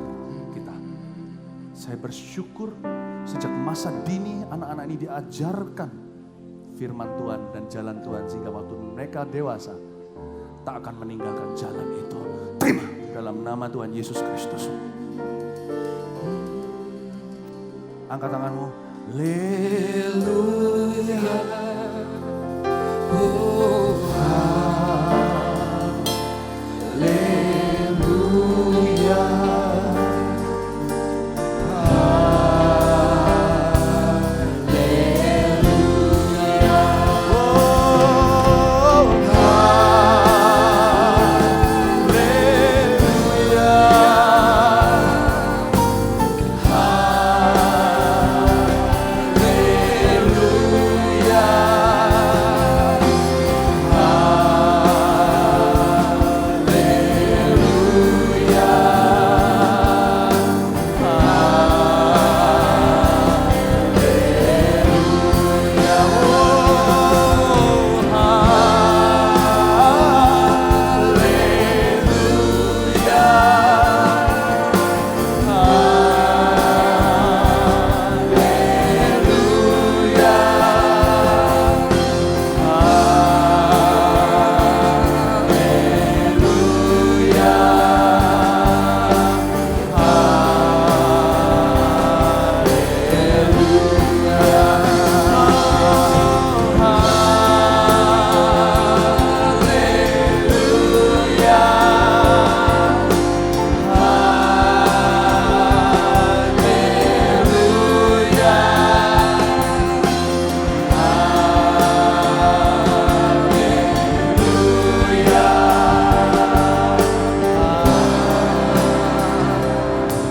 kita. Saya bersyukur sejak masa dini anak-anak ini diajarkan firman Tuhan dan jalan Tuhan. Sehingga waktu mereka dewasa tak akan meninggalkan jalan itu. Terima dalam nama Tuhan Yesus Kristus. Angkat tanganmu. Haleluya. Oh, haleluya. Haleluya. Oh,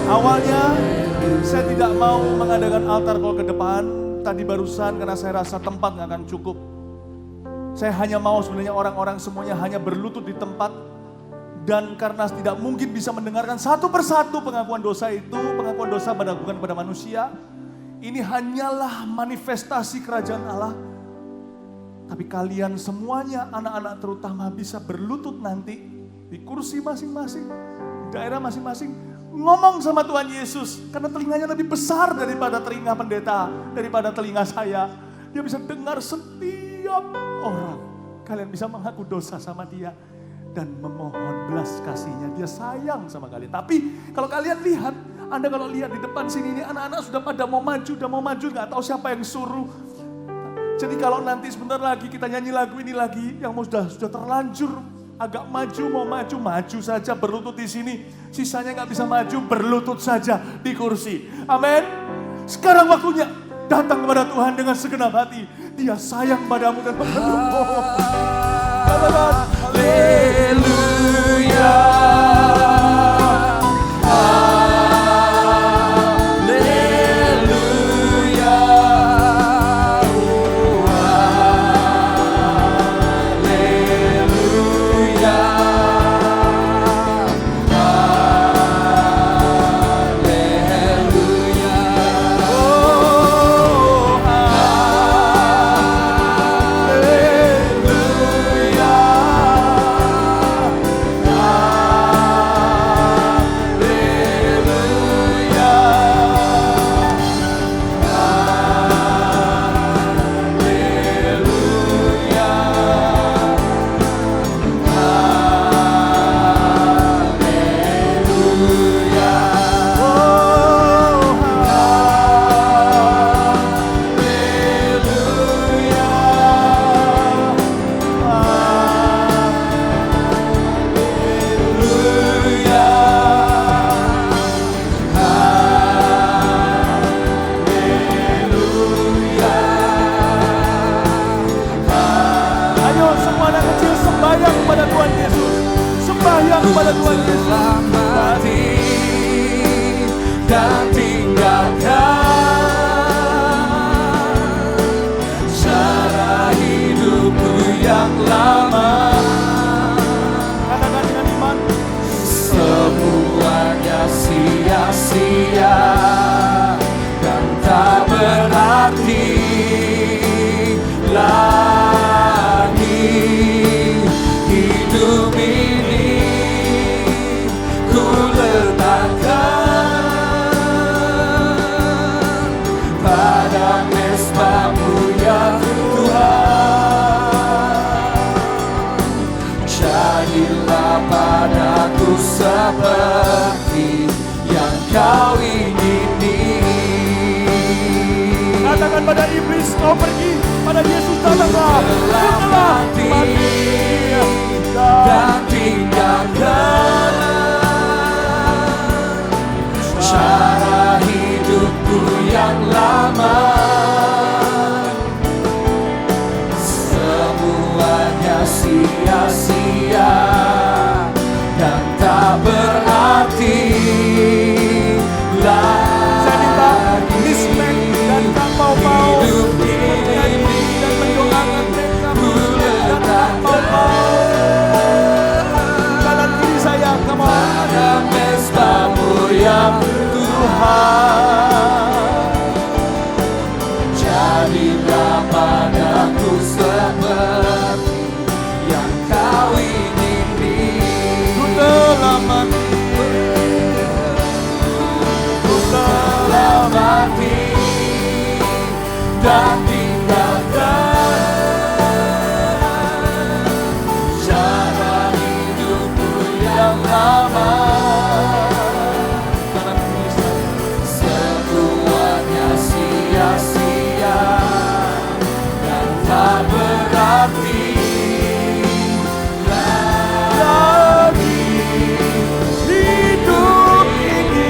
Awalnya saya tidak mau mengadakan altar call ke depan. Tadi barusan karena saya rasa tempat nggak akan cukup. Saya hanya mau sebenarnya orang-orang semuanya hanya berlutut di tempat. Dan karena tidak mungkin bisa mendengarkan satu persatu pengakuan dosa itu. Pengakuan dosa bukan pada manusia. Ini hanyalah manifestasi kerajaan Allah. Tapi kalian semuanya anak-anak terutama bisa berlutut nanti. Di kursi masing-masing. Di daerah masing-masing. Ngomong sama Tuhan Yesus, karena telinganya lebih besar daripada telinga pendeta, daripada telinga saya. Dia bisa dengar setiap orang. Kalian bisa mengaku dosa sama dia dan memohon belas kasihnya. Dia sayang sama kalian. Tapi kalau kalian lihat, Anda kalau lihat di depan sini ini anak-anak sudah pada mau maju, nggak tahu siapa yang suruh. Jadi kalau nanti sebentar lagi kita nyanyi lagu ini lagi, yang sudah terlanjur agak maju, maju saja berlutut di sini. Sisanya nggak bisa maju, berlutut saja di kursi. Amin. Sekarang waktunya datang kepada Tuhan dengan segenap hati. Dia sayang padamu dan memelukmu. Haleluya. pada Tuhan Yesus. telah mati dan tinggalkan cara hidupku yang lama. Katakan dengan iman. Semuanya sia-sia dan tak berarti lagi. Hidup ini ku letakkan pada mesbah-Mu ya Tuhan. Jadilah padaku seperti yang Kau ingini. Katakan pada iblis, kau pergi. Pada Yesus datanglah. Telah mati dan tinggalkan cara hidupku yang lama. Semuanya sia-sia dan tak berarti Saya minta lagi. Lismek dan Kang Mau Hidup menyanyi dan mendoakan mereka ku dan Kang Mau kanan kiri saya, come on. pada mesbah-Mu ya Tuhan. Jadilah padaku seperti yang Kau ingini. Ku telah mati, ku Telah mati dan tinggalkan cara hidupku yang lama. Semuanya sia-sia dan tak berarti lagi. Hidup ini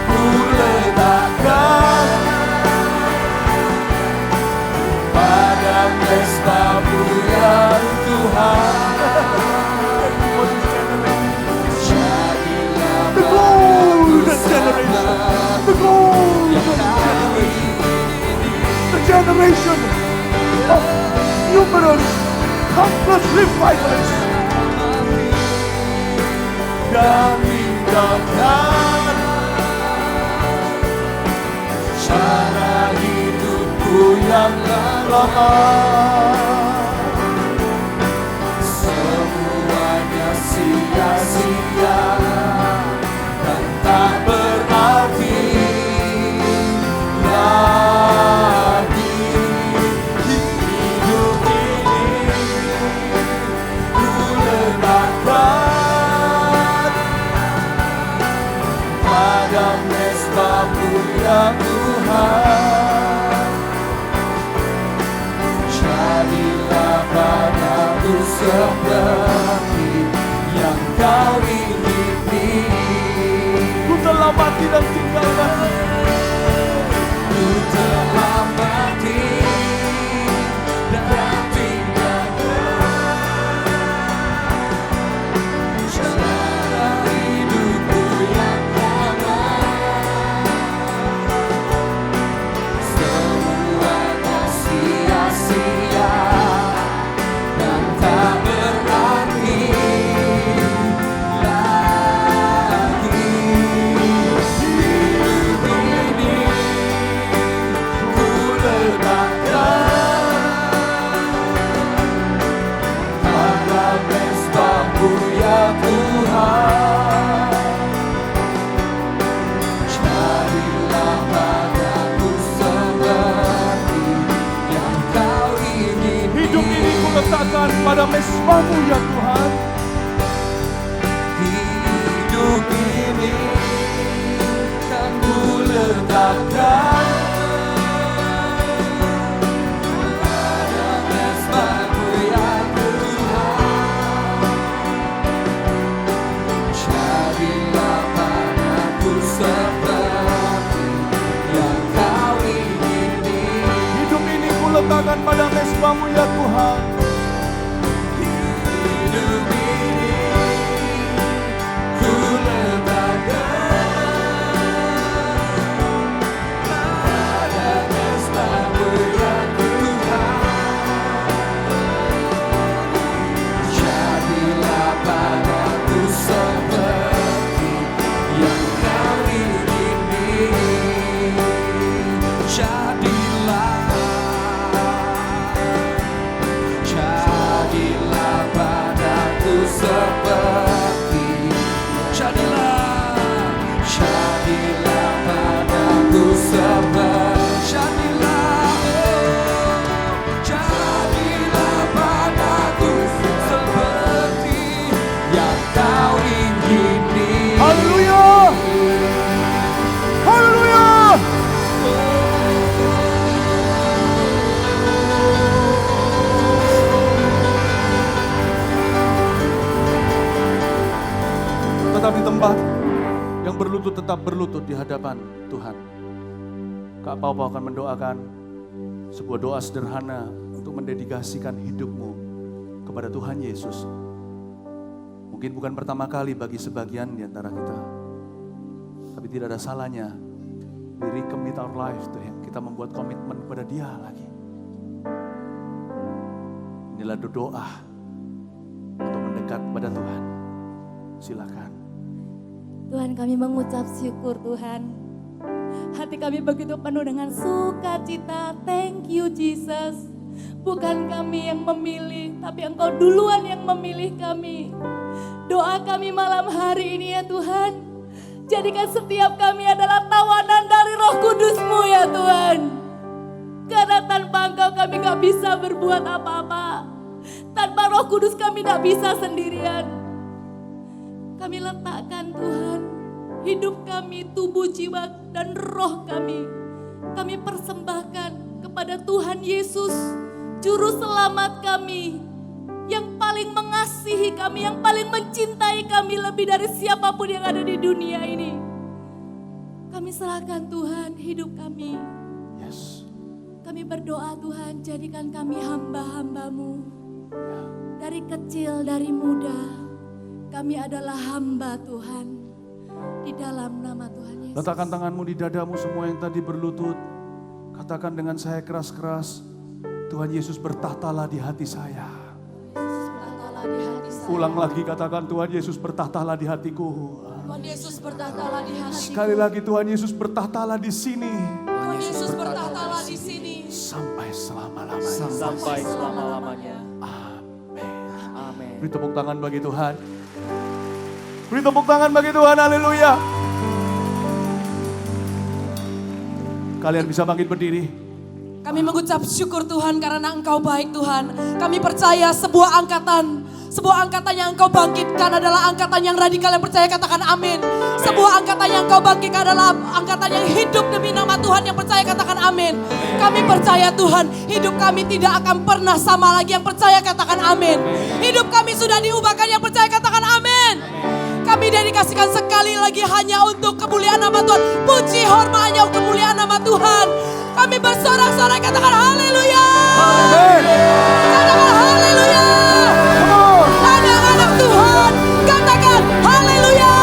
ku letakkan pada mesbah-Mu ya Tuhan. Jadilah The golden generation, of numerous, countless revivalists. dan tinggalkan cara hidupku yang lama. Semuanya sia-sia dan tak berarti lagi. Hidup ini ku letakkan pada mesbah-Mu ya Tuhan. Jadilah padaku seperti yang Kau ingini. Ku telah mati dan tinggalkan. Ku telah mati dan tinggalkan cara hidupku yang lama. Semuanya sia-sia dan tak berarti lagi. Hidup ini ku letakkan pada mesbah-Mu ya Tuhan. Jadilah padaku seperti yang Kau ingini. Hidup ini ku letakkan pada mesbah-Mu ya Tuhan. Hidup ini kan ku letakkan pada mesbah-Mu ya Tuhan. Jadilah padaku seperti yang Kau ingini. Hidup ini ku letakkan pada mesbah-Mu ya Tuhan. Hidup ini tetap di tempat, yang berlutut tetap berlutut di hadapan Tuhan. Kak Pau akan mendoakan sebuah doa sederhana untuk mendedikasikan hidupmu kepada Tuhan Yesus. Mungkin bukan pertama kali bagi sebagian di antara kita, tapi tidak ada salahnya. We recommit our life to Him. Kita membuat komitmen kepada Dia lagi. Inilah doa untuk mendekat kepada Tuhan. Silakan. Tuhan, kami mengucap syukur Tuhan. Hati kami begitu penuh dengan sukacita. Thank you Jesus. Bukan kami yang memilih, tapi Engkau duluan yang memilih kami. Doa kami malam hari ini ya Tuhan, jadikan setiap kami adalah tawanan dari Roh Kudus-Mu ya Tuhan. Karena tanpa Engkau kami gak bisa berbuat apa-apa. Tanpa Roh Kudus kami gak bisa sendirian. Kami letakkan Tuhan, hidup kami, tubuh, jiwa, dan roh kami. Kami persembahkan kepada Tuhan Yesus, Juru Selamat kami. Yang paling mengasihi kami, yang paling mencintai kami lebih dari siapapun yang ada di dunia ini. Kami serahkan Tuhan hidup kami. Yes. Kami berdoa Tuhan, jadikan kami hamba-hamba-Mu. Dari kecil, dari muda, kami adalah hamba Tuhan. Di dalam nama Tuhan Yesus. Letakkan tanganmu di dadamu semua yang tadi berlutut. Katakan dengan saya keras-keras, Tuhan Yesus bertahtalah di hati saya. Bertahtalah di hati saya. Ulang lagi katakan, Tuhan Yesus bertahtalah di hatiku. Tuhan Yesus bertahtalah di hatiku. Sekali lagi Tuhan Yesus bertahtalah di sini. Tuhan Yesus bertahtalah di sini. Sampai selama-lamanya. Sampai selama-lamanya. Amin. Beri tepuk tangan bagi Tuhan. Beri tepuk tangan bagi Tuhan, haleluya. Kalian bisa bangkit berdiri. Kami mengucap syukur Tuhan karena Engkau baik Tuhan. Kami percaya sebuah angkatan yang Engkau bangkitkan adalah angkatan yang radikal yang percaya katakan amin. Sebuah angkatan yang Engkau bangkitkan adalah angkatan yang hidup demi nama Tuhan yang percaya katakan amin. Kami percaya Tuhan, hidup kami tidak akan pernah sama lagi yang percaya katakan amin. Hidup kami sudah diubahkan yang percaya katakan amin. Kami dedikasikan sekali lagi hanya untuk kemuliaan nama Tuhan. Puji hormat hanya untuk kemuliaan nama Tuhan. Kami bersorak-sorai katakan haleluya. Katakan haleluya. Anak-anak Tuhan katakan haleluya.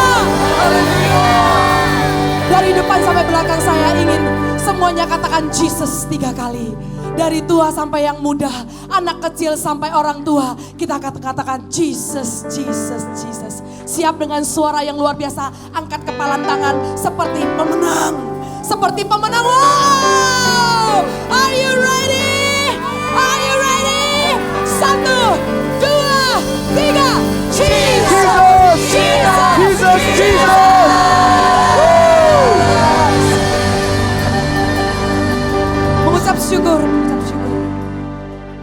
Dari depan sampai belakang saya ingin semuanya katakan Jesus 3 kali. Dari tua sampai yang muda, anak kecil sampai orang tua, kita katakan Jesus, Jesus, Jesus. Siap dengan suara yang luar biasa, angkat kepalan tangan seperti pemenang. Seperti pemenang. Wow! Are you ready? Are you ready? 1, 2, 3. Jesus! Jesus! Jesus! Jesus! Mengucap syukur.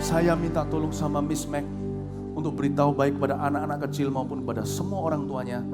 Saya minta tolong sama Miss Mac untuk beritahu baik kepada anak-anak kecil maupun kepada semua orang tuanya.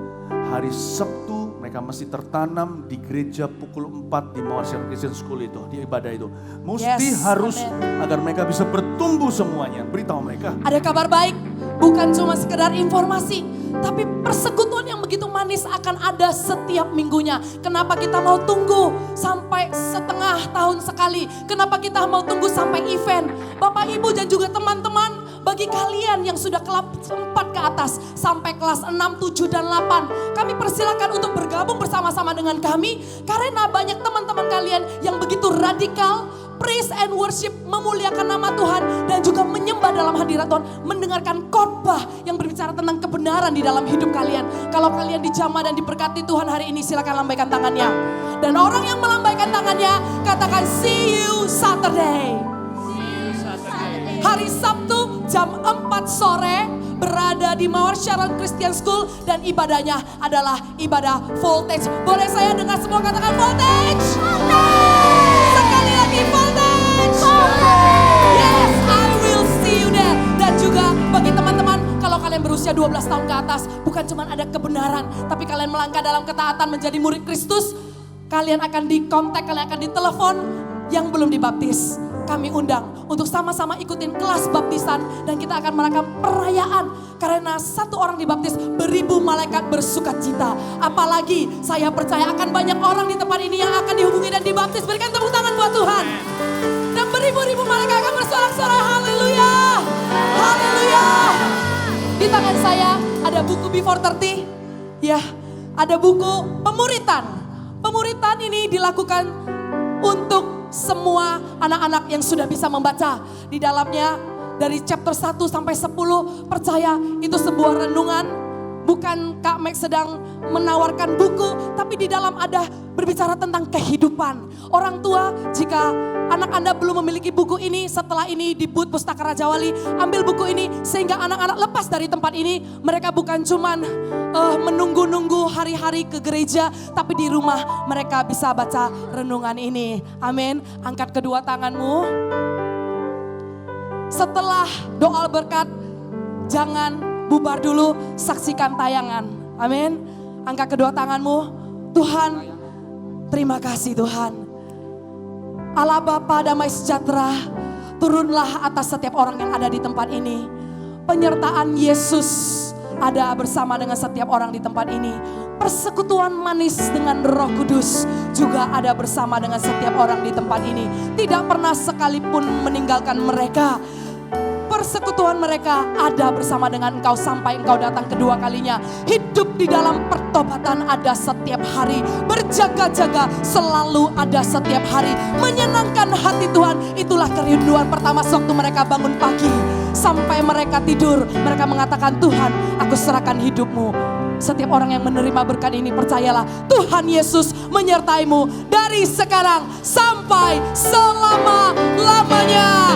Hari Sabtu mereka mesti tertanam di gereja pukul 4 di Mawar Christian School itu, di ibadah itu. Mesti harus agar mereka bisa bertumbuh semuanya. Beritahu mereka. Ada kabar baik, bukan cuma sekedar informasi, tapi persekutuan yang begitu manis akan ada setiap minggunya. Kenapa kita mau tunggu sampai setengah tahun sekali? Kenapa kita mau tunggu sampai event? Bapak, Ibu dan juga teman-teman, bagi kalian yang sudah kelas 4 ke atas sampai kelas 6, 7 dan 8, kami persilakan untuk bergabung bersama-sama dengan kami karena banyak teman-teman kalian yang begitu radikal, praise and worship, memuliakan nama Tuhan dan juga menyembah dalam hadirat Tuhan, mendengarkan khotbah yang berbicara tentang kebenaran di dalam hidup kalian. Kalau kalian dijamah dan diberkati Tuhan hari ini, silakan lambaikan tangannya. Dan orang yang melambaikan tangannya katakan see you Saturday. Hari Sabtu jam 4 sore berada di Mawar Sharon Christian School dan ibadahnya adalah ibadah voltage. Boleh saya dengar semua katakan voltage? Sekali lagi voltage. Yes, I will see you there. Dan juga bagi teman-teman, kalau kalian berusia 12 tahun ke atas, bukan cuma ada kebenaran, tapi kalian melangkah dalam ketaatan menjadi murid Kristus, kalian akan dikontak, kalian akan ditelepon yang belum dibaptis. kami undang untuk sama-sama ikutin kelas baptisan dan kita akan merayakan perayaan karena satu orang dibaptis beribu malaikat bersukacita. Apalagi saya percaya akan banyak orang di tempat ini yang akan dihubungi dan dibaptis. Berikan tepuk tangan buat Tuhan. Dan beribu-ribu malaikat akan bersorak-sorai haleluya. Haleluya. Di tangan saya ada buku Before 30. Ya, ada buku pemuritan. Pemuritan ini dilakukan untuk semua anak-anak yang sudah bisa membaca. Di dalamnya dari chapter 1 sampai 10, percaya itu sebuah renungan. Bukan Kak Max sedang menawarkan buku, tapi di dalam ada berbicara tentang kehidupan. Orang tua, jika anak Anda belum memiliki buku ini, setelah ini di booth Pustaka Raja Wali, ambil buku ini sehingga anak-anak lepas dari tempat ini. Mereka bukan cuman menunggu-nunggu hari-hari ke gereja, tapi di rumah mereka bisa baca renungan ini. Amin. Angkat kedua tanganmu. Setelah doa berkat, jangan bubar dulu, saksikan tayangan. Amin. Angkat kedua tanganmu. Tuhan, terima kasih Tuhan. Allah Bapa damai sejahtera, turunlah atas setiap orang yang ada di tempat ini. Penyertaan Yesus ada bersama dengan setiap orang di tempat ini. Persekutuan manis dengan Roh Kudus juga ada bersama dengan setiap orang di tempat ini. Tidak pernah sekalipun meninggalkan mereka. Persekutuan mereka ada bersama dengan engkau sampai engkau datang kedua kalinya. Hidup di dalam pertobatan ada setiap hari. Berjaga-jaga selalu ada setiap hari. Menyenangkan hati Tuhan, itulah kerinduan pertama sewaktu mereka bangun pagi. Sampai mereka tidur, mereka mengatakan, Tuhan, aku serahkan hidupmu. Setiap orang yang menerima berkat ini, percayalah Tuhan Yesus menyertaimu dari sekarang sampai selama-lamanya.